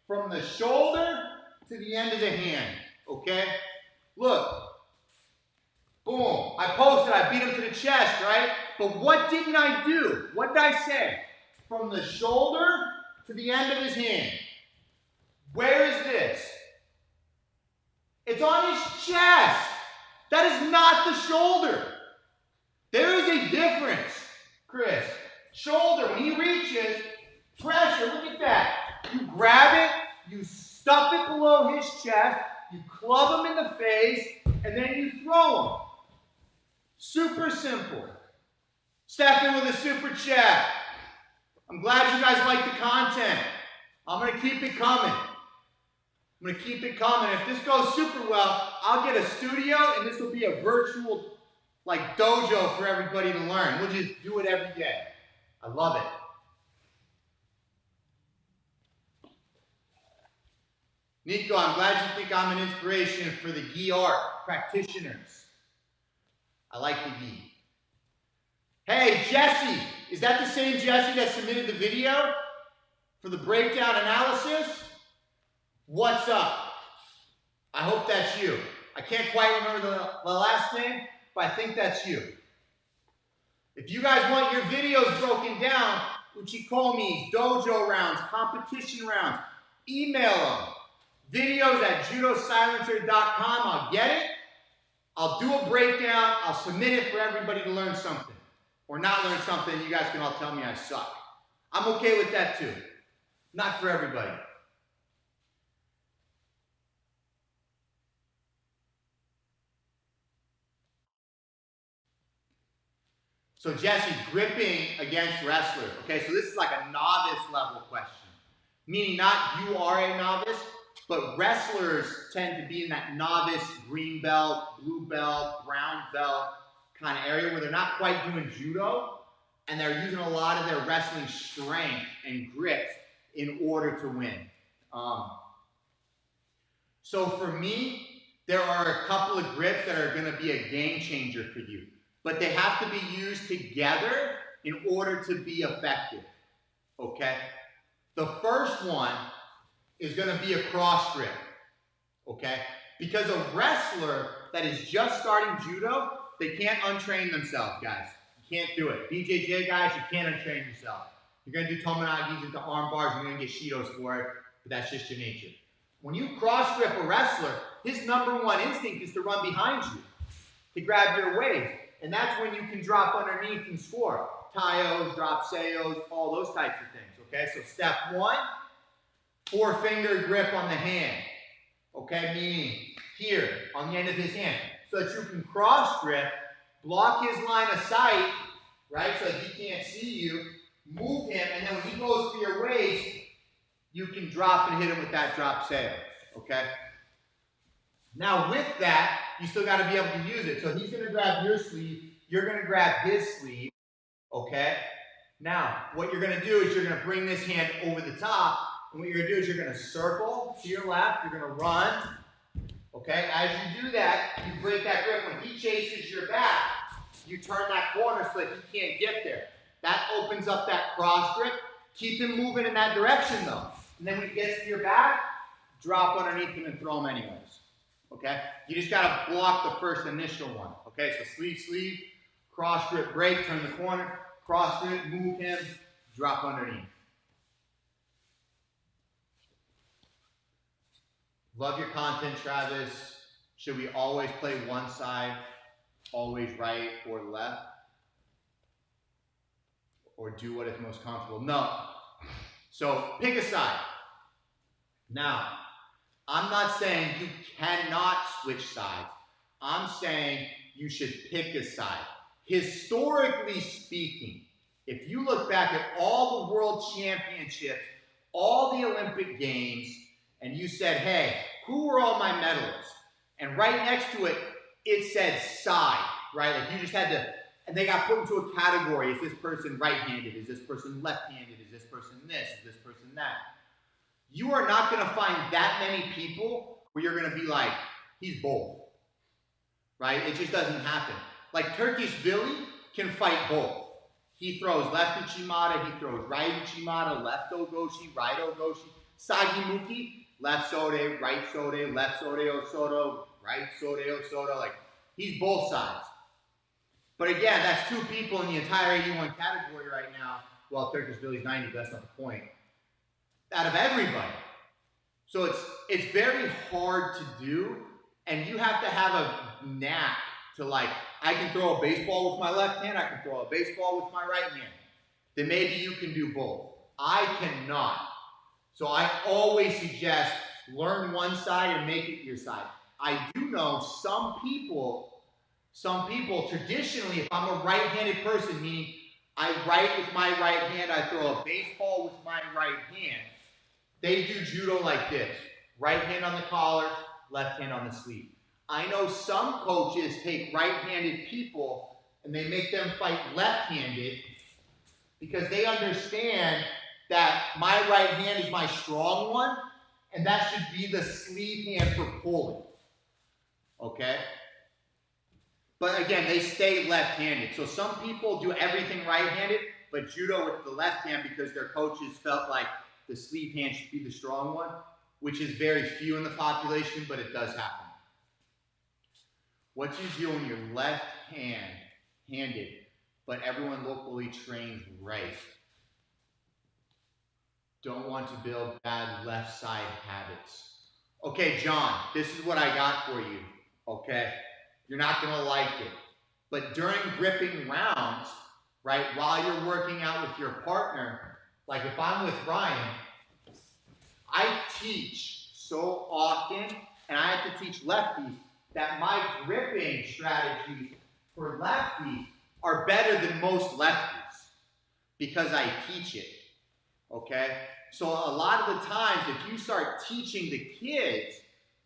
From the shoulder to the end of the hand, okay? Look, boom, I posted, I beat him to the chest, right? But what didn't I do? What did I say? From the shoulder to the end of his hand. Where is this? It's on his chest. That is not the shoulder. There is a difference, Chris. Shoulder, when he reaches, pressure, look at that. You grab it, you stuff it below his chest, you club him in the face, and then you throw him. Super simple. Step in with a super chat. I'm glad you guys like the content. I'm going to keep it coming. If this goes super well, I'll get a studio, and this will be a virtual dojo for everybody to learn. We'll just do it every day. I love it. Nico, I'm glad you think I'm an inspiration for the gi art practitioners. I like the gi. Hey, Jesse, is that the same Jesse that submitted the video for the breakdown analysis? What's up? I hope that's you. I can't quite remember the last name, but I think that's you. If you guys want your videos broken down, uchikomis, dojo rounds, competition rounds, email them. Videos@judosilencer.com. I'll get it. I'll do a breakdown. I'll submit it for everybody to learn something. Or not learn something. You guys can all tell me I suck. I'm okay with that too. Not for everybody. So Jesse, gripping against wrestlers. Okay, so this is like a novice level question. Meaning not you are a novice, but wrestlers tend to be in that novice green belt, blue belt, brown belt kind of area where they're not quite doing judo and they're using a lot of their wrestling strength and grit in order to win. So for me, there are a couple of grips that are going to be a game changer for you, but they have to be used together in order to be effective, okay? The first one is going to be a cross grip, okay? Because a wrestler that is just starting judo, they can't untrain themselves, guys. You can't do it. BJJ guys, you can't untrain yourself. You're going to do tomonagis into arm bars, you're going to get shidos for it, but that's just your nature. When you cross grip a wrestler, his number one instinct is to run behind you, to grab your waist. And that's when you can drop underneath and score. Taios, drop seos, all those types of things, okay? So step one, 4-finger grip on the hand, okay? Meaning here, on the end of his hand. So that you can cross grip, block his line of sight, right? So that he can't see you, move him, and then when he goes for your waist, you can drop and hit him with that drop seo, okay? Now with that, you still got to be able to use it. So he's going to grab your sleeve, you're going to grab his sleeve, okay? Now, what you're going to do is you're going to bring this hand over the top, and what you're going to do is you're going to circle to your left, you're going to run, okay? As you do that, you break that grip. When he chases your back, you turn that corner so that he can't get there. That opens up that cross grip. Keep him moving in that direction though. And then when he gets to your back, drop underneath him and throw him anyways. Okay? You just got to block the first initial one. Okay? So sleeve, sleeve, cross grip, break, turn the corner, cross grip, move him, drop underneath. Love your content, Travis. Should we always play one side, always right or left? Or do what is most comfortable? No. So pick a side. Now, I'm not saying you cannot switch sides. I'm saying you should pick a side. Historically speaking, if you look back at all the world championships, all the Olympic games, and you said, hey, who are all my medalists? And right next to it, it said side, right? Like you just had to, and they got put into a category. Is this person right-handed? Is this person left-handed? Is this person this? Is this person that? You are not going to find that many people where you're going to be like, he's both, right? It just doesn't happen. Like Turkish Billy can fight both. He throws left Uchimata, he throws right Uchimata, left Ogoshi, right Ogoshi. Sagimuki, left Sode, right Sode, left Sode Osoto, right Sode Osoto. Like, he's both sides. But again, that's two people in the entire 81 category right now. Well, Turkish Billy's 90, but that's not the point. Out of everybody. So it's very hard to do, and you have to have a knack to like, I can throw a baseball with my left hand, I can throw a baseball with my right hand. Then maybe you can do both. I cannot. So I always suggest learn one side and make it your side. I do know some people traditionally, if I'm a right-handed person, meaning I write with my right hand, I throw a baseball with my right hand, they do judo like this. Right hand on the collar, left hand on the sleeve. I know some coaches take right-handed people and they make them fight left-handed because they understand that my right hand is my strong one and that should be the sleeve hand for pulling. Okay? But again, they stay left-handed. So some people do everything right-handed, but judo with the left hand because their coaches felt like the sleeve hand should be the strong one, which is very few in the population, but it does happen. What do you do when you're left-handed, but everyone locally trains right? Don't want to build bad left side habits. Okay, John, this is what I got for you, okay? You're not gonna like it. But during gripping rounds, right, while you're working out with your partner, like if I'm with Ryan, I teach so often, and I have to teach lefties, that my gripping strategies for lefties are better than most lefties because I teach it, okay? So a lot of the times, if you start teaching the kids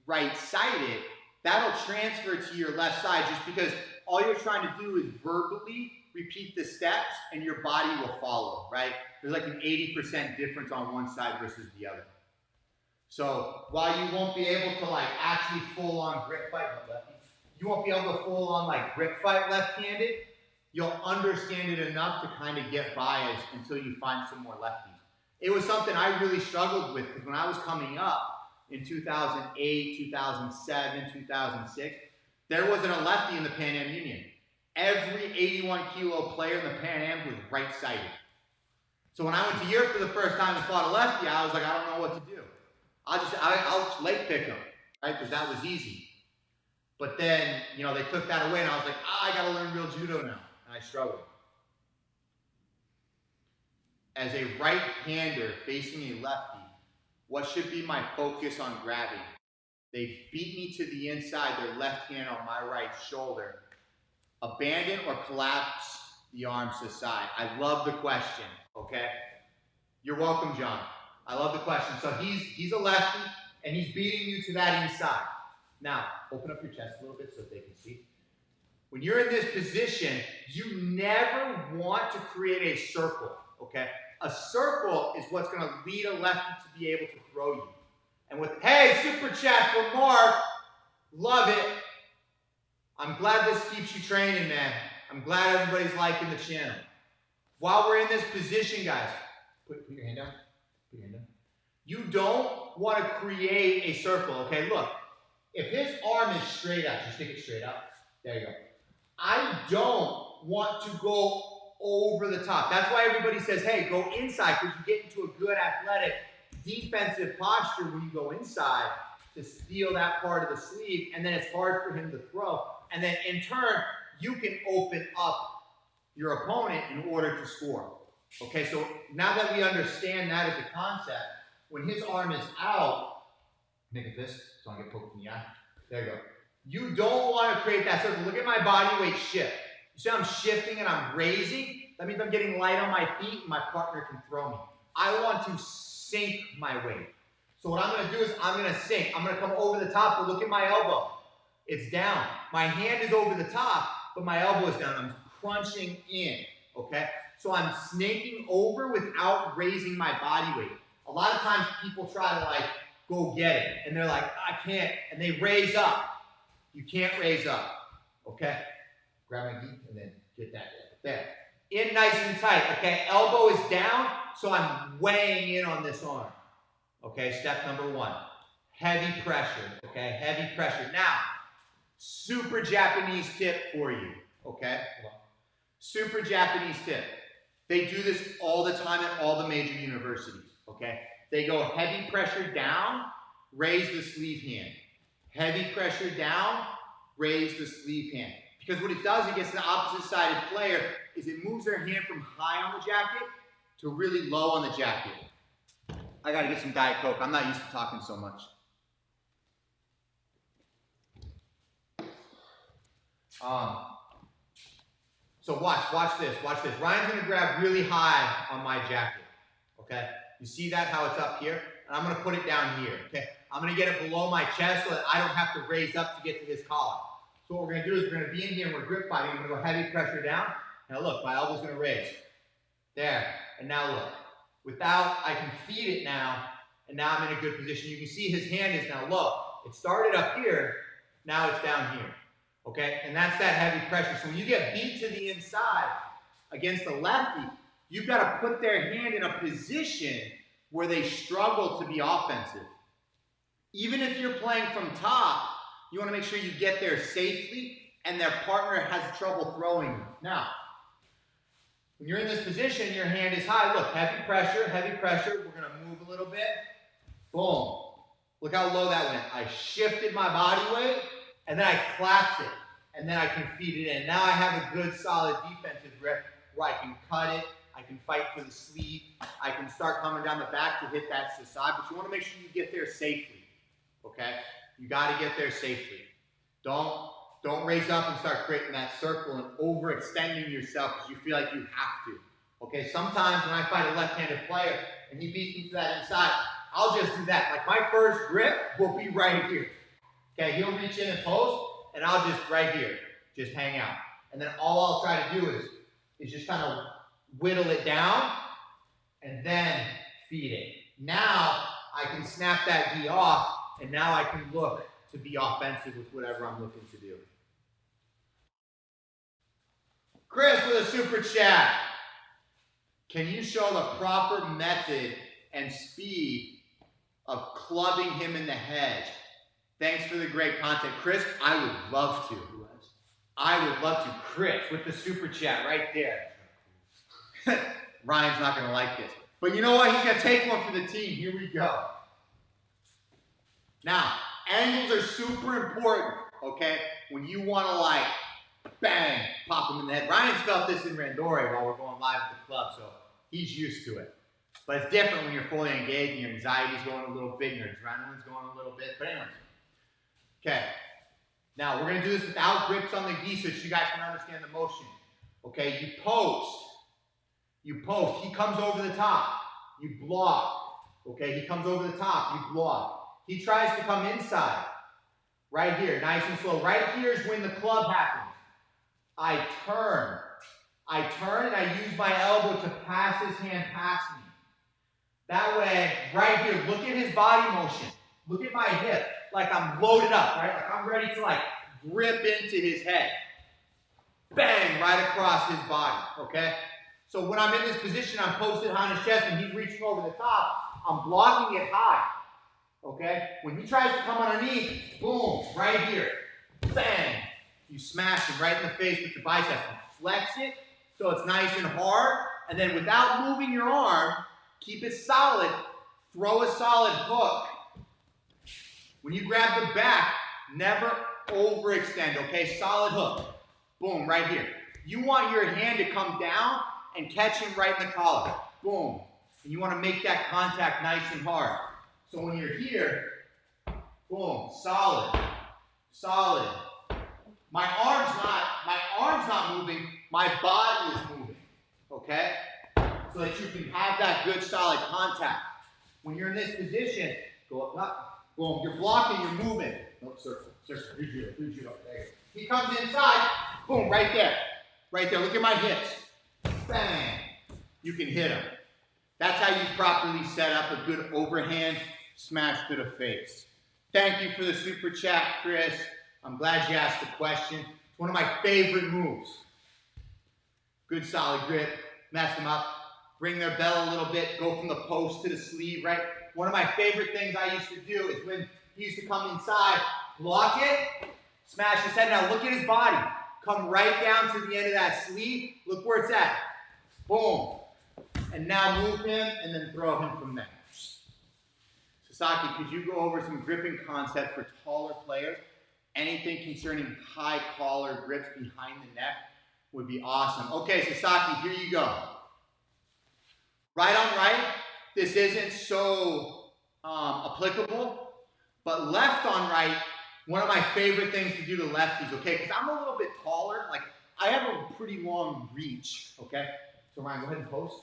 right-sided, that'll transfer to your left side just because all you're trying to do is verbally repeat the steps and your body will follow, right? There's like an 80% difference on one side versus the other. So while you won't be able to like actually full on grip fight lefty, you won't be able to full on like grip fight left-handed, you'll understand it enough to kind of get by until you find some more lefties. It was something I really struggled with because when I was coming up in 2008, 2007, 2006, there wasn't a lefty in the Pan Am Union. Every 81 kilo player in the Pan Am was right-sided. So when I went to Europe for the first time and fought a lefty, I was like, I don't know what to do. I'll just leg pick him, right? Because that was easy. But then, you know, they took that away and I was like, I got to learn real judo now. And I struggled. As a right-hander facing a lefty, what should be my focus on grabbing? They beat me to the inside, their left hand on my right shoulder. Abandon or collapse the arms to the side. I love the question, okay? You're welcome, John. I love the question. So he's a lefty, and he's beating you to that inside. Now, open up your chest a little bit so that they can see. When you're in this position, you never want to create a circle, okay? A circle is what's going to lead a lefty to be able to throw you. And with, hey, super chat for Mark, love it. I'm glad this keeps you training, man. I'm glad everybody's liking the channel. While we're in this position, guys, put your hand down. Put your hand down. You don't want to create a circle, okay? Look, if his arm is straight out, just stick it straight out. There you go. I don't want to go over the top. That's why everybody says, hey, go inside, because you get into a good athletic defensive posture when you go inside to steal that part of the sleeve, and then it's hard for him to throw. And then in turn, you can open up your opponent in order to score. Okay, so now that we understand that as a concept, when his arm is out, make it this, so I don't get poked in the eye. There you go. You don't want to create that circle. Look at my body weight shift. You see I'm shifting and I'm raising? That means I'm getting light on my feet and my partner can throw me. I want to sink my weight. So what I'm going to do is I'm going to sink. I'm going to come over the top, but look at my elbow. It's down. My hand is over the top, but my elbow is down. I'm crunching in, okay? So I'm snaking over without raising my body weight. A lot of times people try to like go get it, and they're like, I can't, and they raise up. You can't raise up, okay? Grab my knee and then get that there. In nice and tight, okay? Elbow is down, so I'm weighing in on this arm. Okay, step number one. Heavy pressure, okay? Heavy pressure. Now, super Japanese tip for you, okay? Super Japanese tip. They do this all the time at all the major universities, okay? They go heavy pressure down, raise the sleeve hand. Heavy pressure down, raise the sleeve hand. Because what it does against the opposite-sided player is it moves their hand from high on the jacket to really low on the jacket. I gotta get some Diet Coke. I'm not used to talking so much. So watch this. Ryan's gonna grab really high on my jacket, okay? You see that, how it's up here? And I'm gonna put it down here, okay? I'm gonna get it below my chest so that I don't have to raise up to get to his collar. So what we're gonna do is we're gonna be in here and we're grip fighting. I'm gonna go heavy pressure down. Now look, my elbow's gonna raise. There, and now look. Without, I can feed it now, and now I'm in a good position. You can see his hand is now low. It started up here, now it's down here, okay? And that's that heavy pressure. So when you get beat to the inside against the lefty, you've gotta put their hand in a position where they struggle to be offensive. Even if you're playing from top, you want to make sure you get there safely and their partner has trouble throwing you. Now, when you're in this position, your hand is high. Look, heavy pressure. We're going to move a little bit. Boom. Look how low that went. I shifted my body weight and then I collapsed it. And then I can feed it in. Now I have a good solid defensive grip where I can cut it. I can fight for the sleeve. I can start coming down the back to hit that to the side. But you want to make sure you get there safely. Okay? You got to get there safely. Don't raise up and start creating that circle and overextending yourself because you feel like you have to. Okay? Sometimes when I fight a left-handed player and he beats me to that inside, I'll just do that. Like my first grip will be right here. Okay? He'll reach in and post, and I'll just right here, just hang out. And then all I'll try to do is just kind of whittle it down and then feed it. Now I can snap that gi off. And now I can look to be offensive with whatever I'm looking to do. Chris with a super chat. Can you show the proper method and speed of clubbing him in the head? Thanks for the great content. Chris, I would love to. I would love to. Chris with the super chat right there. Ryan's not going to like this. But you know what? He's going to take one for the team. Here we go. Now, angles are super important, okay? When you want to, like, bang, pop him in the head. Ryan's felt this in Randori while we're going live at the club, so he's used to it. But it's different when you're fully engaged and your anxiety's going a little bit and your adrenaline's going a little bit. But anyways, okay. Now, we're going to do this without grips on the gi so that you guys can understand the motion. Okay, you post. You post. He comes over the top. You block. Okay, he comes over the top. You block. He tries to come inside. Right here, nice and slow. Right here is when the club happens. I turn and I use my elbow to pass his hand past me. That way, right here, look at his body motion. Look at my hip, like I'm loaded up, right? Like I'm ready to like grip into his head. Bang, right across his body, okay? So when I'm in this position, I'm posted on his chest and he's reaching over the top, I'm blocking it high. Okay? When he tries to come underneath, boom, right here. Bang! You smash him right in the face with your bicep. You flex it, so it's nice and hard. And then without moving your arm, keep it solid. Throw a solid hook. When you grab the back, never overextend, okay? Solid hook. Boom, right here. You want your hand to come down and catch him right in the collar. Boom. And you want to make that contact nice and hard. So when you're here, boom, solid, solid. My arm's not moving, my body is moving, okay? So that you can have that good solid contact. When you're in this position, go up, boom, you're blocking, you're moving. No, circle, circle, do judo, there you go. He comes inside, boom, right there. Right there, look at my hips. Bang, you can hit him. That's how you properly set up a good overhand smash to the face. Thank you for the super chat, Chris. I'm glad you asked the question. It's one of my favorite moves. Good solid grip, mess them up, bring their bell a little bit, go from the post to the sleeve, right? One of my favorite things I used to do is when he used to come inside, block it, smash his head. Now look at his body. Come right down to the end of that sleeve. Look where it's at. Boom. And now move him and then throw him from there. Sasaki, could you go over some gripping concepts for taller players? Anything concerning high collar grips behind the neck would be awesome. Okay, Sasaki, here you go. Right on right, this isn't so applicable, but left on right, one of my favorite things to do to lefties, okay? Because I'm a little bit taller, like I have a pretty long reach, okay? So Ryan, go ahead and post.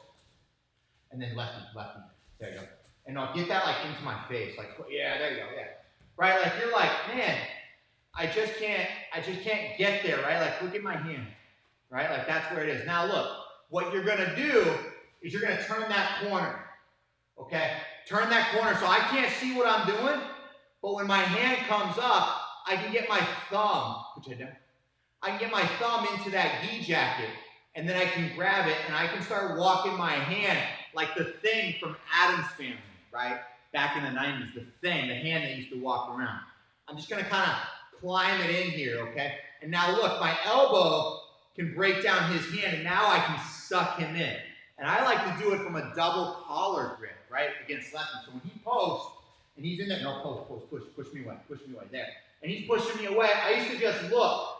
And then lefty, lefty, there you go. And I'll get that like into my face, like, yeah, there you go, yeah. Right, like you're like, man, I just can't get there, right? Like, look at my hand, right? Like that's where it is. Now look, what you're gonna do is you're gonna turn that corner, okay? Turn that corner so I can't see what I'm doing, but when my hand comes up, I can get my thumb, put your head down. I can get my thumb into that gi jacket, and then I can grab it, and I can start walking my hand like the Thing from Addams Family, right? Back in the 90s, the Thing, the hand that used to walk around. I'm just gonna kind of climb it in here, okay? And now look, my elbow can break down his hand, and now I can suck him in. And I like to do it from a double collar grip, right, against lefty. So when he posts, and he's in there, no, push me away, there. And he's pushing me away, I used to just look,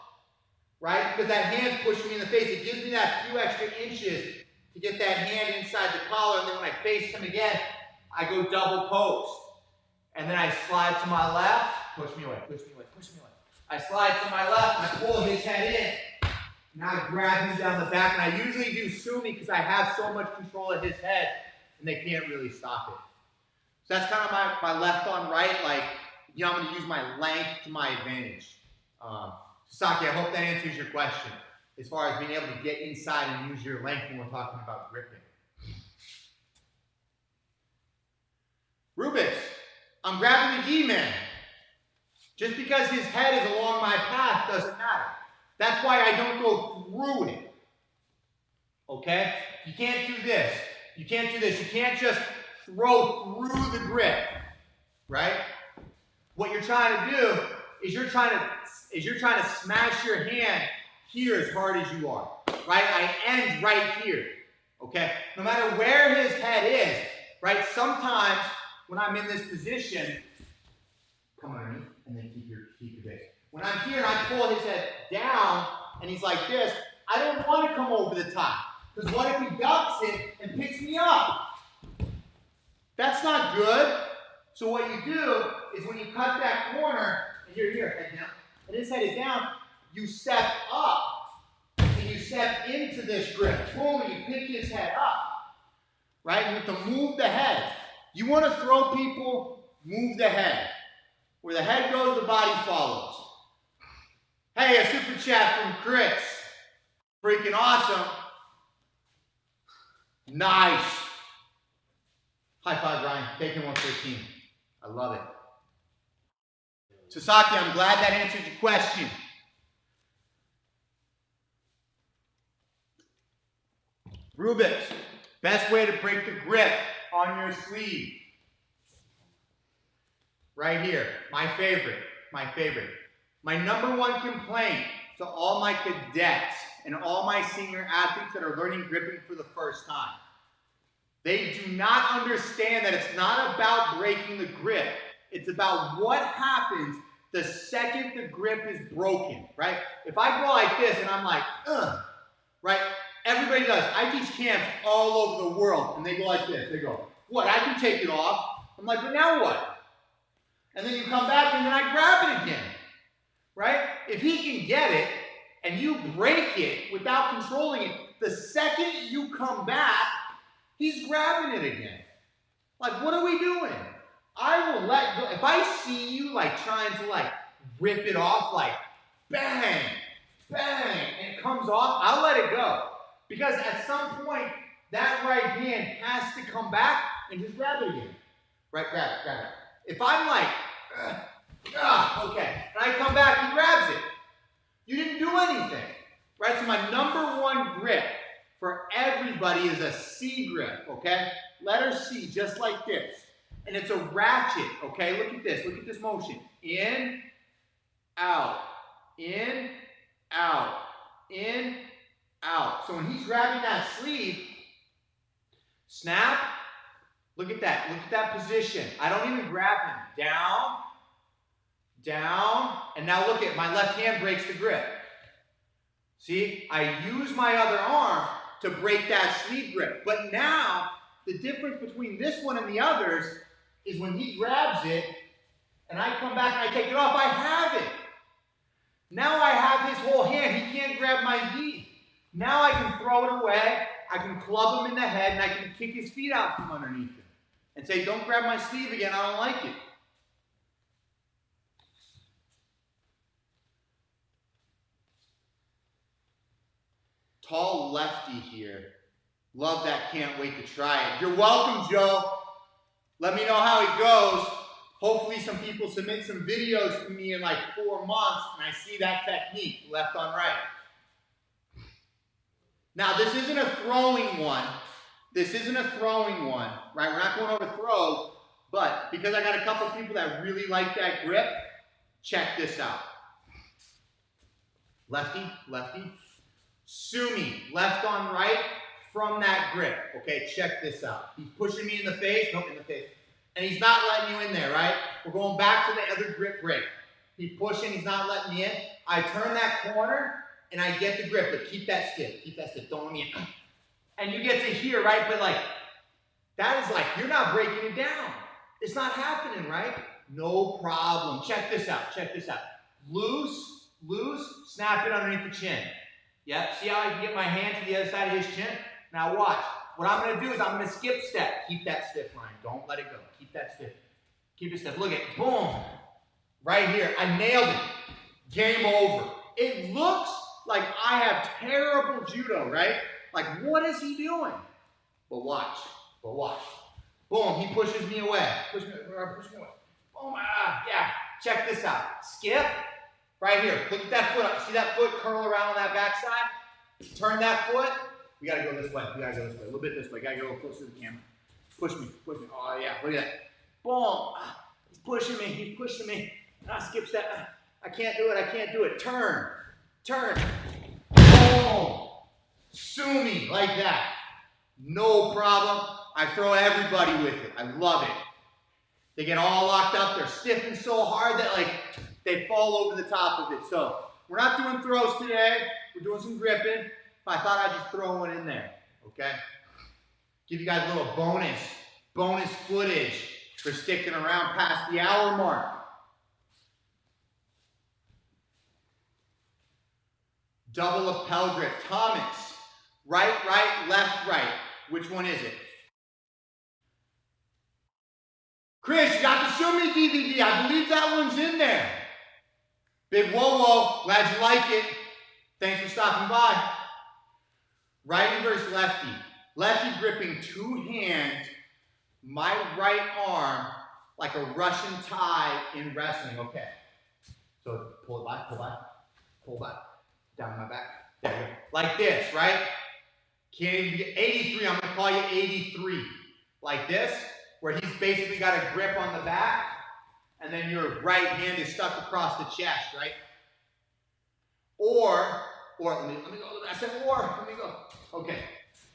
right? Because that hand's pushing me in the face. It gives me that few extra inches to get that hand inside the collar, and then when I face him again, I go double post. And then I slide to my left, push me away. I slide to my left, and I pull his head in. Now I grab him down the back, and I usually do sumi because I have so much control of his head, and they can't really stop it. So that's kind of my left on right, like, you know, I'm going to use my length to my advantage. Sasaki, I hope that answers your question as far as being able to get inside and use your length when we're talking about gripping. Rubik's, I'm grabbing the gi man. Just because his head is along my path doesn't matter. That's why I don't go through it. Okay? You can't do this. You can't do this. You can't just throw through the grip. Right? What you're trying to do is you're trying to smash your hand here as hard as you are. Right? I end right here. Okay? No matter where his head is, right? Sometimes when I'm in this position, come underneath and then keep your base. When I'm here and I pull his head down and he's like this, I don't want to come over the top. Because what if he ducks it and picks me up? That's not good. So what you do is when you cut that corner, and you're here, head down, and his head is down, you step up. And you step into this grip. Boom, and you pick his head up. Right? You have to move the head. You want to throw people, move the head. Where the head goes, the body follows. Hey, a super chat from Chris. Freaking awesome. Nice. High five, Ryan. Taking 113. I love it. Sasaki, I'm glad that answered your question. Rubik's, best way to break the grip on your sleeve. Right here, my favorite. My number one complaint to all my cadets and all my senior athletes that are learning gripping for the first time. They do not understand that it's not about breaking the grip. It's about what happens the second the grip is broken, right? If I go like this and I'm like, right? Everybody does. I teach camps all over the world, and they go like this. They go, what? I can take it off. I'm like, but now what? And then you come back, and then I grab it again, right? If he can get it, and you break it without controlling it, the second you come back, he's grabbing it again. Like, what are we doing? I will let go. If I see you like trying to like rip it off, like bang, bang, and it comes off, I'll let it go. Because at some point, that right hand has to come back and just grab it again. Right, grab it. If I'm like, okay, and I come back, he grabs it. You didn't do anything, right? So my number one grip for everybody is a C grip, okay? Letter C, just like this. And it's a ratchet, okay? Look at this motion. In, out, in, out, in, out. So when he's grabbing that sleeve, snap, look at that position. I don't even grab him. Down, down, and now look at my left hand breaks the grip. See, I use my other arm to break that sleeve grip. But now, the difference between this one and the others is when he grabs it, and I come back and I take it off, I have it. Now I have his whole hand. He can't grab my knee. Now I can throw it away, I can club him in the head, and I can kick his feet out from underneath him and say, don't grab my sleeve again, I don't like it. Tall lefty here. Love that, can't wait to try it. You're welcome, Joe. Let me know how it goes. Hopefully some people submit some videos to me in like 4 months and I see that technique, left on right. Now this isn't a throwing one. Right? We're not going over throws, but because I got a couple people that really like that grip, check this out. Lefty, lefty. Sue me, left on right from that grip. Okay, check this out. He's pushing me in the face, nope, in the face. And he's not letting you in there, right? We're going back to the other grip break. He's pushing, he's not letting me in. I turn that corner and I get the grip, but keep that stiff, don't let me in. And you get to here, right? But like, that is like, you're not breaking it down. It's not happening, right? No problem. Check this out. Loose, snap it underneath the chin. Yep, see how I can get my hand to the other side of his chin? Now watch. What I'm going to do is I'm going to skip step. Keep that stiff line. Don't let it go. Keep that stiff. Keep it stiff. Look at it. Boom. Right here. I nailed it. Game over. It looks like I have terrible judo, right? Like, what is he doing? But watch. Boom. He pushes me away. Push me away. Boom. Yeah. Check this out. Skip. Right here. Look at that foot. See that foot curl around on that backside? Turn that foot. We gotta go this way. A little bit this way. Gotta get a little closer to the camera. Push me. Oh yeah. Look at that. Boom. He's pushing me. Skip step. I can't do it. Turn. Boom. Sue me like that. No problem. I throw everybody with it. I love it. They get all locked up. They're stiffened so hard that like they fall over the top of it. So we're not doing throws today. We're doing some gripping. I thought I'd just throw one in there, okay? Give you guys a little bonus footage for sticking around past the hour mark. Double lapel grip. Thomas, right, left, right. Which one is it? Chris, you got the Show Me DVD. I believe that one's in there. Big whoa, glad you like it. Thanks for stopping by. Righty versus lefty. Lefty gripping 2 hands, my right arm like a Russian tie in wrestling. Okay. So pull it back, pull back. Down my back. There you go. Like this, right? Can't even get 83. I'm going to call you 83. Like this, where he's basically got a grip on the back, and then your right hand is stuck across the chest, right? Or let me go. I said or, let me go. Okay.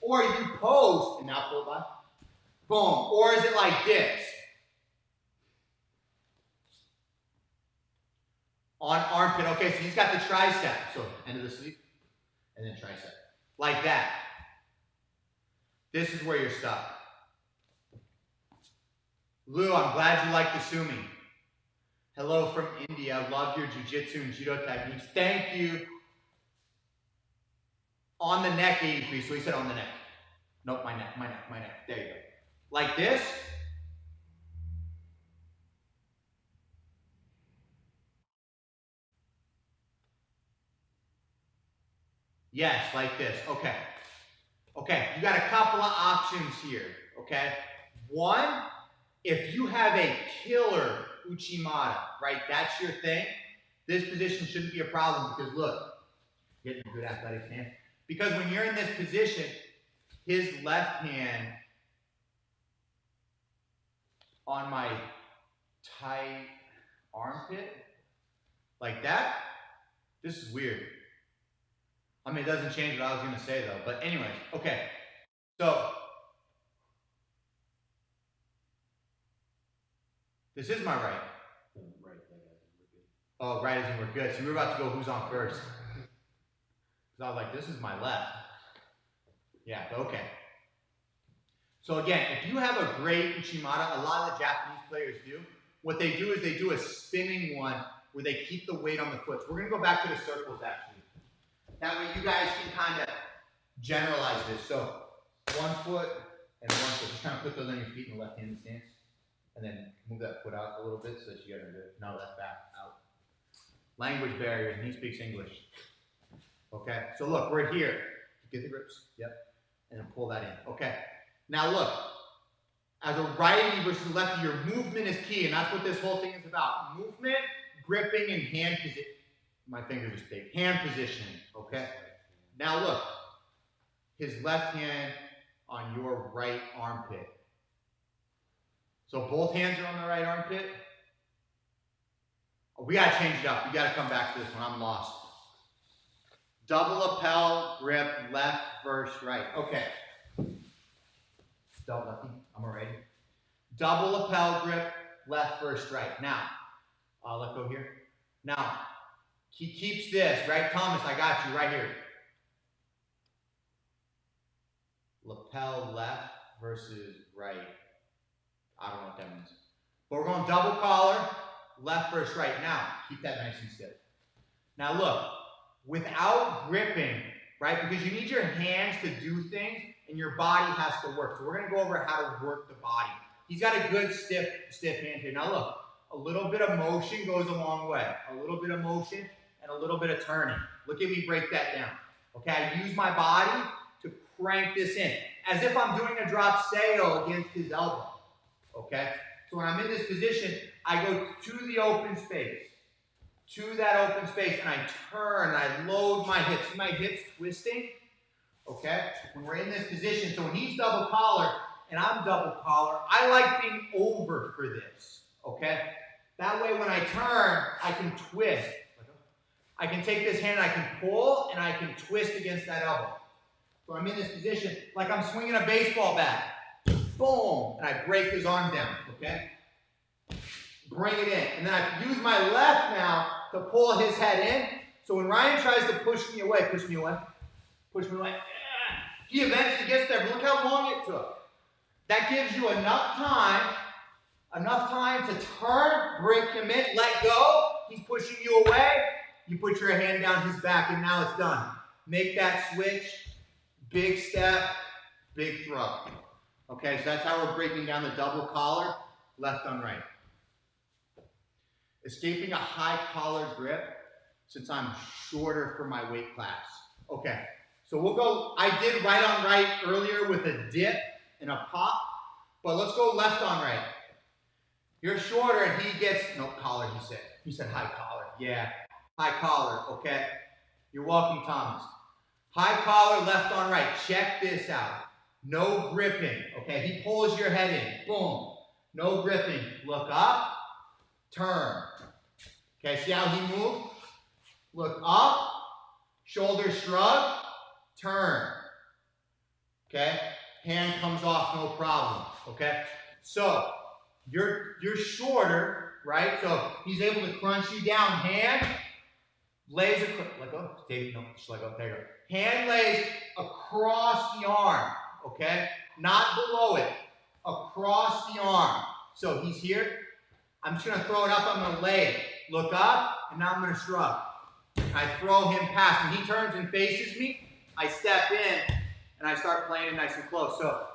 Or you pose and now pull back. Boom. Or is it like this? On armpit. Okay, so he's got the tricep. So end of the sleeve and then tricep. Like that. This is where you're stuck. Lou, I'm glad you like the sumi. Hello from India. Love your jiu-jitsu and judo techniques. Thank you. On the neck, 83. So he said on the neck. Nope, my neck. There you go. Like this. Yes, like this. Okay. Okay, you got a couple of options here. Okay. One, if you have a killer Uchimata, right? That's your thing. This position shouldn't be a problem because look, getting a good athletic stance. Because when you're in this position, his left hand on my tight armpit, like that, this is weird. I mean, it doesn't change what I was going to say though. But anyways, okay. So, this is my right. Oh, right as in we're good. So we're about to go who's on first. Because I was like, this is my left. Yeah, okay. So again, if you have a great Uchimata, a lot of the Japanese players do, what they do is they do a spinning one where they keep the weight on the foot. So we're going to go back to the circles actually. That way you guys can kind of generalize this. So 1 foot and 1 foot. Just kind of put those on your feet in the left-handed stance. And then move that foot out a little bit so that you got to do it. No, that's back, out. Language barriers, and he speaks English. Okay, so look, we're here. Get the grips, yep. And then pull that in, okay. Now look, as a righty versus a lefty, your movement is key, and that's what this whole thing is about. Movement, gripping, and hand position. My fingers are big. Hand positioning, okay. Now look, his left hand on your right armpit. So both hands are on the right armpit. Oh, we gotta change it up. We gotta come back to this one. I'm lost. Double lapel grip, left versus right. Okay. Double lefty. I'm already. Double lapel grip, left versus right. Now, let go here. Now, he keeps this, right? Thomas, I got you right here. Lapel left versus right. I don't know what that means. But we're going double collar, left versus right. Now, keep that nice and stiff. Now look, without gripping, right? Because you need your hands to do things and your body has to work. So we're going to go over how to work the body. He's got a good stiff hand here. Now look, a little bit of motion goes a long way. A little bit of motion and a little bit of turning. Look at me break that down. Okay, I use my body to crank this in. As if I'm doing a drop sail against his elbow. Okay, so when I'm in this position, I go to the open space, to that open space, and I turn, and I load my hips. See my hips twisting? Okay, when we're in this position, so when he's double collar and I'm double collar, I like being over for this. Okay, that way when I turn, I can twist. I can take this hand, I can pull, and I can twist against that elbow. So I'm in this position like I'm swinging a baseball bat. Boom, and I break his arm down, okay? Bring it in. And then I use my left now to pull his head in. So when Ryan tries to push me away, he eventually gets there, but look how long it took. That gives you enough time to turn, break him in, let go. He's pushing you away. You put your hand down his back, and now it's done. Make that switch, big step, big throw. Okay, so that's how we're breaking down the double collar, left on right. Escaping a high collar grip since I'm shorter for my weight class. Okay, so we'll go, I did right on right earlier with a dip and a pop, but let's go left on right. You're shorter and he gets, no collar he said. He said high collar, yeah, high collar, okay. You're welcome, Thomas. High collar, left on right, check this out. No gripping, okay? He pulls your head in, boom. No gripping, look up, turn. Okay, see how he moved? Look up, Shoulder shrug, turn. Okay? Hand comes off, no problem. Okay? So, you're shorter, right? So, he's able to crunch you down. Hand lays across, let go, no, just let go, there you go. Hand lays across the arm, okay? Not below it, across the arm. So he's here. I'm just gonna throw it up, I'm gonna lay it. Look up, and now I'm gonna shrug. I throw him past. When he turns and faces me, I step in, and I start playing it nice and close. So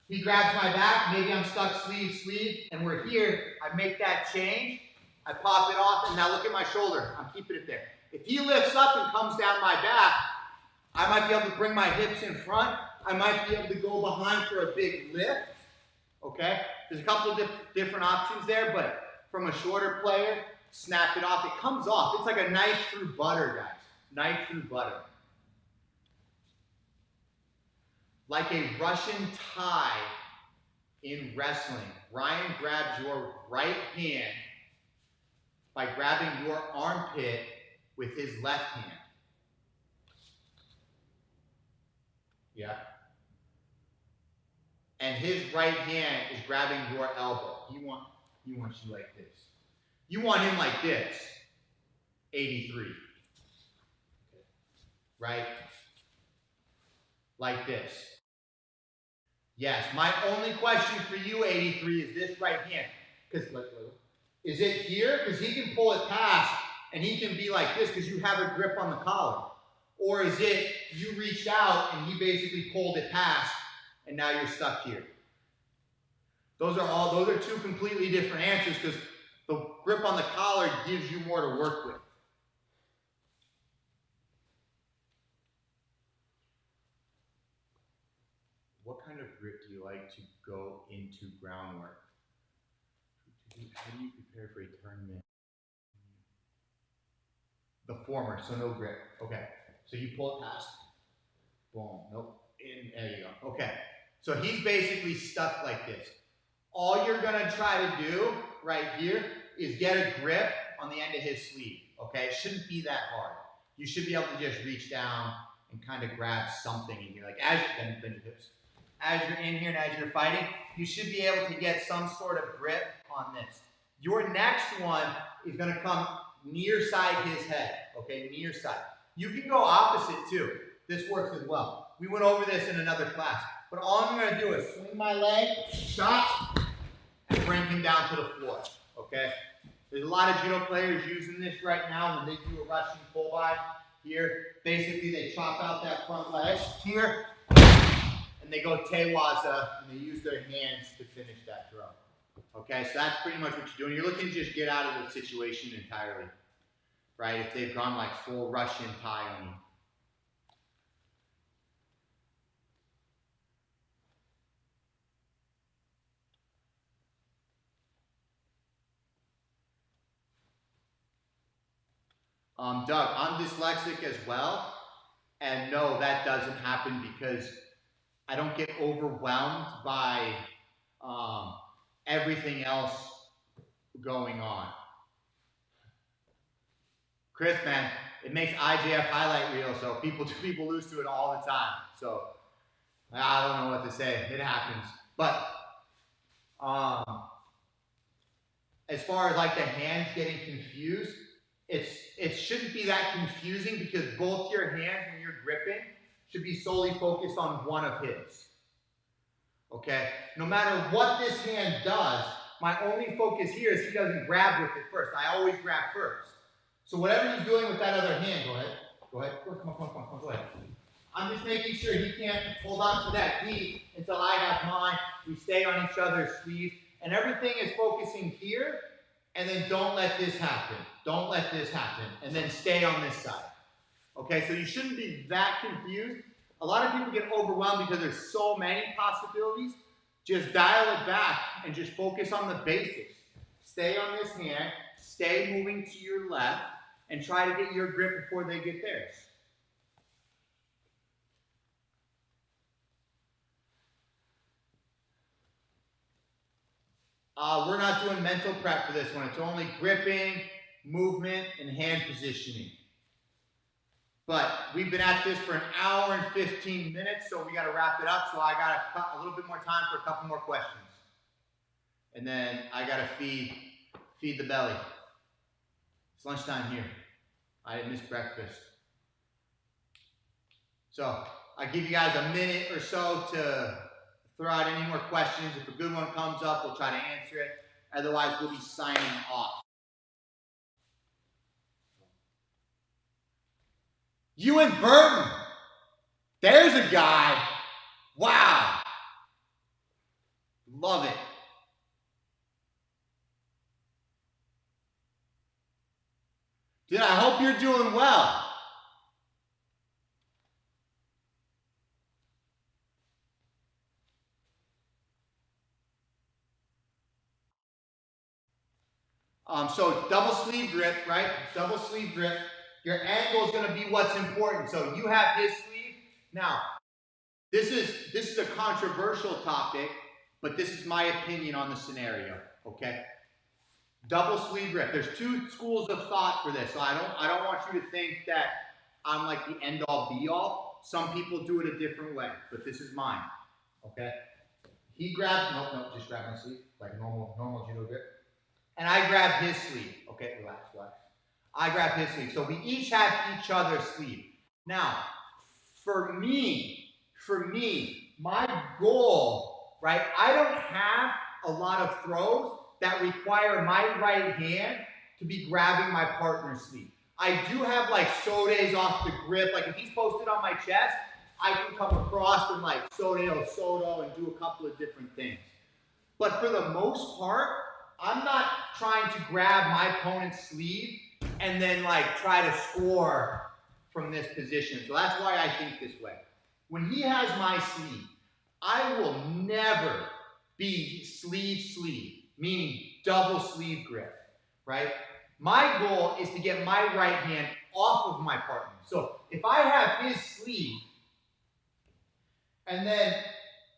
he grabs my back, maybe I'm stuck sleeve, and we're here. I make that change, I pop it off, and now look at my shoulder. I'm keeping it there. If he lifts up and comes down my back, I might be able to bring my hips in front. I might be able to go behind for a big lift, okay? There's a couple of different options there, but from a shorter player, snap it off. It comes off. It's like a knife through butter, guys. Knife through butter. Like a Russian tie in wrestling, Ryan grabs your right hand by grabbing your armpit with his left hand. Yeah. And his right hand is grabbing your elbow. He wants you like this. You want him like this. 83. Right? Like this. Yes, my only question for you, 83, is this right hand. Because is it here? Because he can pull it past and he can be like this because you have a grip on the collar. Or is it you reached out and he basically pulled it past and now you're stuck here? Those are two completely different answers because the grip on the collar gives you more to work with. What kind of grip do you like to go into groundwork? How do you prepare for a tournament? The former, so no grip. Okay. So you pull it past. Boom. Nope. In. There you go. Okay. So he's basically stuck like this. All you're going to try to do right here is get a grip on the end of his sleeve. Okay? It shouldn't be that hard. You should be able to just reach down and kind of grab something in here. Like as you bend your hips. As you're in here and as you're fighting, you should be able to get some sort of grip on this. Your next one is going to come near side his head. Okay? Near side. You can go opposite too. This works as well. We went over this in another class. But all I'm going to do is swing my leg, chop, and bring him down to the floor. Okay? There's a lot of judo players using this right now when they do a Russian pull by here. Basically, they chop out that front leg here, and they go tewaza, and they use their hands to finish that throw. Okay? So that's pretty much what you're doing. You're looking to just get out of the situation entirely. Right? If they've gone like full Russian tie on you. Doug, I'm dyslexic as well, and no, that doesn't happen because I don't get overwhelmed by everything else going on. Chris, man, it makes IJF highlight reel, so people lose to it all the time. So I don't know what to say. It happens. But as far as like the hands getting confused, it shouldn't be that confusing because both your hands when you're gripping should be solely focused on one of his. Okay? No matter what this hand does, my only focus here is he doesn't grab with it first. I always grab first. So whatever he's doing with that other hand, go ahead. Go ahead. Come on, go ahead. I'm just making sure he can't hold on to that knee until I have mine. We stay on each other's sleeves. And everything is focusing here. And then don't let this happen. Don't let this happen. And then stay on this side. Okay, so you shouldn't be that confused. A lot of people get overwhelmed because there's so many possibilities. Just dial it back and just focus on the basics. Stay on this hand. Stay moving to your left. And try to get your grip before they get theirs. We're not doing mental prep for this one. It's only gripping, movement, and hand positioning. But we've been at this for an hour and 15 minutes, so we got to wrap it up. So I got a little bit more time for a couple more questions. And then I got to feed the belly. It's lunchtime here. I didn't miss breakfast. So I give you guys a minute or so to throw out any more questions. If a good one comes up, we'll try to answer it. Otherwise, we'll be signing off. Ewan Burton. There's a guy. Wow. Love it. Dude, I hope you're doing well. So double sleeve grip, right? Double sleeve grip. Your ankle is going to be what's important. So you have his sleeve. Now, this is a controversial topic, but this is my opinion on the scenario. Okay. Double sleeve grip. There's two schools of thought for this. So I don't want you to think that I'm like the end all be all. Some people do it a different way, but this is mine. Okay. He grabbed, no, just grab my sleeve like a normal judo grip. And I grab his sleeve. Okay, relax. I grab his sleeve. So we each have each other's sleeve. Now, for me, my goal, right? I don't have a lot of throws that require my right hand to be grabbing my partner's sleeve. I do have like sodes off the grip. Like if he's posted on my chest, I can come across and like sodo and do a couple of different things. But for the most part, I'm not trying to grab my opponent's sleeve and then like try to score from this position. So that's why I think this way. When he has my sleeve, I will never be sleeve, meaning double sleeve grip, right? My goal is to get my right hand off of my partner. So if I have his sleeve and then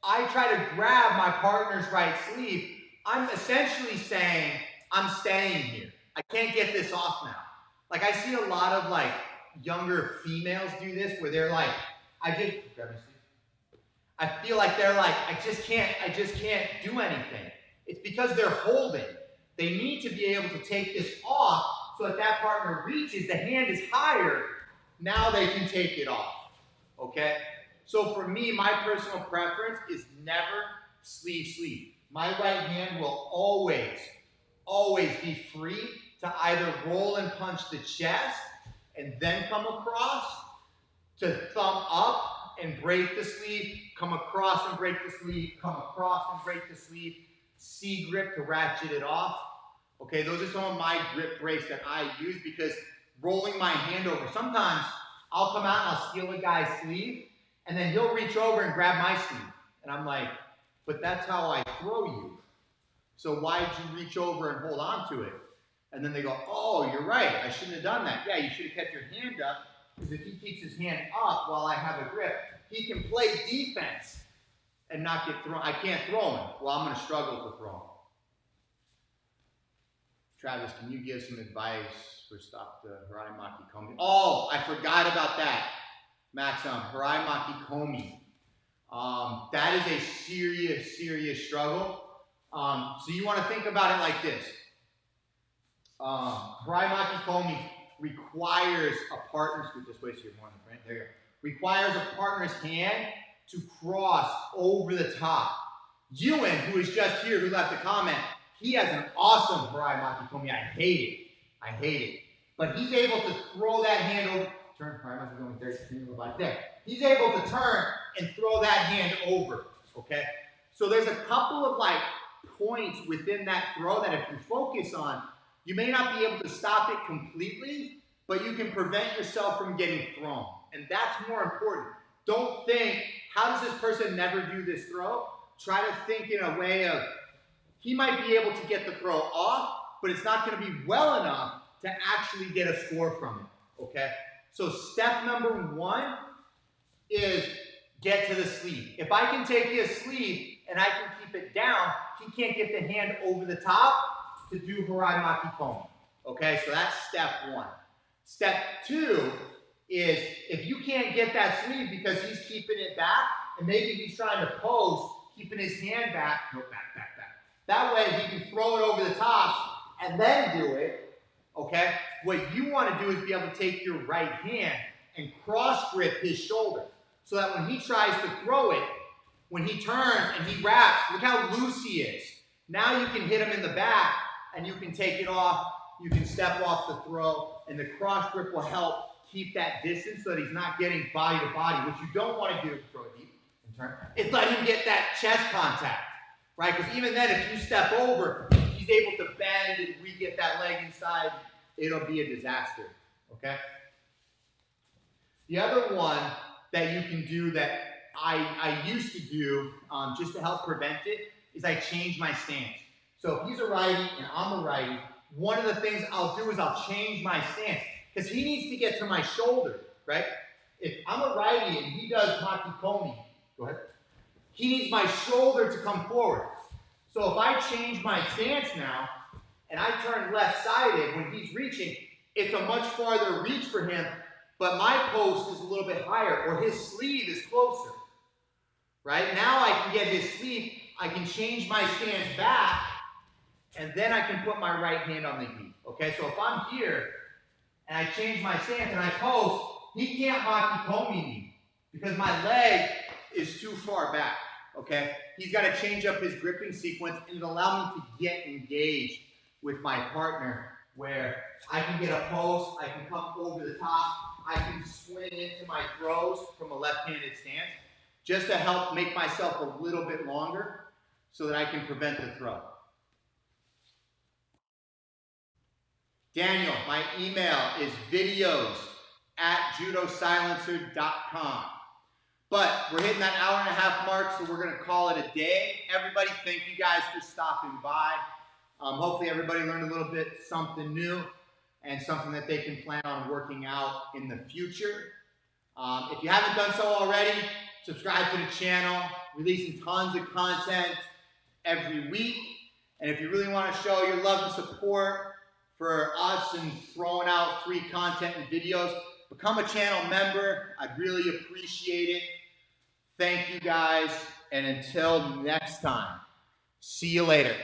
I try to grab my partner's right sleeve, I'm essentially saying, I'm staying here. I can't get this off now. Like I see a lot of like younger females do this where they're like, grab my sleeve. I feel like they're like, I just can't do anything. It's because they're holding. They need to be able to take this off so that that partner reaches, the hand is higher, now they can take it off, okay? So for me, my personal preference is never sleeve. My right hand will always be free to either roll and punch the chest and then come across, to thumb up and break the sleeve, come across and break the sleeve, come across and break the sleeve, C grip to ratchet it off. Okay, those are some of my grip breaks that I use because rolling my hand over, sometimes I'll come out and I'll steal a guy's sleeve and then he'll reach over and grab my sleeve. And I'm like, but that's how I throw you. So why'd you reach over and hold on to it? And then they go, oh, you're right. I shouldn't have done that. Yeah, you should have kept your hand up because if he keeps his hand up while I have a grip, he can play defense and not get thrown. I can't throw him. Well, I'm going to struggle to throw him. Travis, can you give some advice for stop the Harai Maki Komi? Oh, I forgot about that. Max, Harai Maki Komi. That is a serious struggle. So you want to think about it like this. Harai Maki Komi requires a partner's, this way so you're more in the front, there you go. Requires a partner's hand to cross over the top. Ewan, who is just here, who left a comment, he has an awesome Harai Maki Komi. I hate it. But he's able to throw that hand over, turn, Harai Maki Komi, there's like there. He's able to turn and throw that hand over, okay? So there's a couple of like points within that throw that if you focus on, you may not be able to stop it completely, but you can prevent yourself from getting thrown. And that's more important. Don't think, how does this person never do this throw? Try to think in a way of, he might be able to get the throw off, but it's not going to be well enough to actually get a score from it, okay? So step number one is get to the sleeve. If I can take his sleeve and I can keep it down, he can't get the hand over the top to do Harai Maki Komi, okay? So that's step one. Step two is if you can't get that sleeve because he's keeping it back, and maybe he's trying to post, keeping his hand back, no, back. That way he can throw it over the top and then do it, okay? What you want to do is be able to take your right hand and cross grip his shoulder so that when he tries to throw it, when he turns and he wraps, look how loose he is. Now you can hit him in the back and you can take it off, you can step off the throw, and the cross grip will help keep that distance so that he's not getting body to body. What you don't want to do, throw it deep and turn, is let him get that chest contact, right? Because even then, if you step over, he's able to bend and re-get that leg inside, it'll be a disaster, okay? The other one that you can do that I used to do just to help prevent it is I change my stance. So if he's a righty and I'm a righty, one of the things I'll do is I'll change my stance because he needs to get to my shoulder, right? If I'm a righty and he does makikomi, go ahead, he needs my shoulder to come forward. So if I change my stance now and I turn left-sided when he's reaching, it's a much farther reach for him, but my post is a little bit higher or his sleeve is closer, right? Now I can get his sleeve, I can change my stance back, and then I can put my right hand on the gi, okay? So if I'm here and I change my stance and I post, he can't makikomi me because my leg is too far back, okay? He's got to change up his gripping sequence and it allows me to get engaged with my partner where I can get a post, I can come over the top, I can swing into my throws from a left-handed stance just to help make myself a little bit longer so that I can prevent the throw. Daniel, my email is videos@judosilencer.com. But we're hitting that hour-and-a-half mark, so we're going to call it a day. Everybody, thank you guys for stopping by. Hopefully everybody learned a little bit something new and something that they can plan on working out in the future. If you haven't done so already, subscribe to the channel, releasing tons of content every week. And if you really want to show your love and support for us and throwing out free content and videos, become a channel member. I'd really appreciate it. Thank you guys, and until next time, see you later.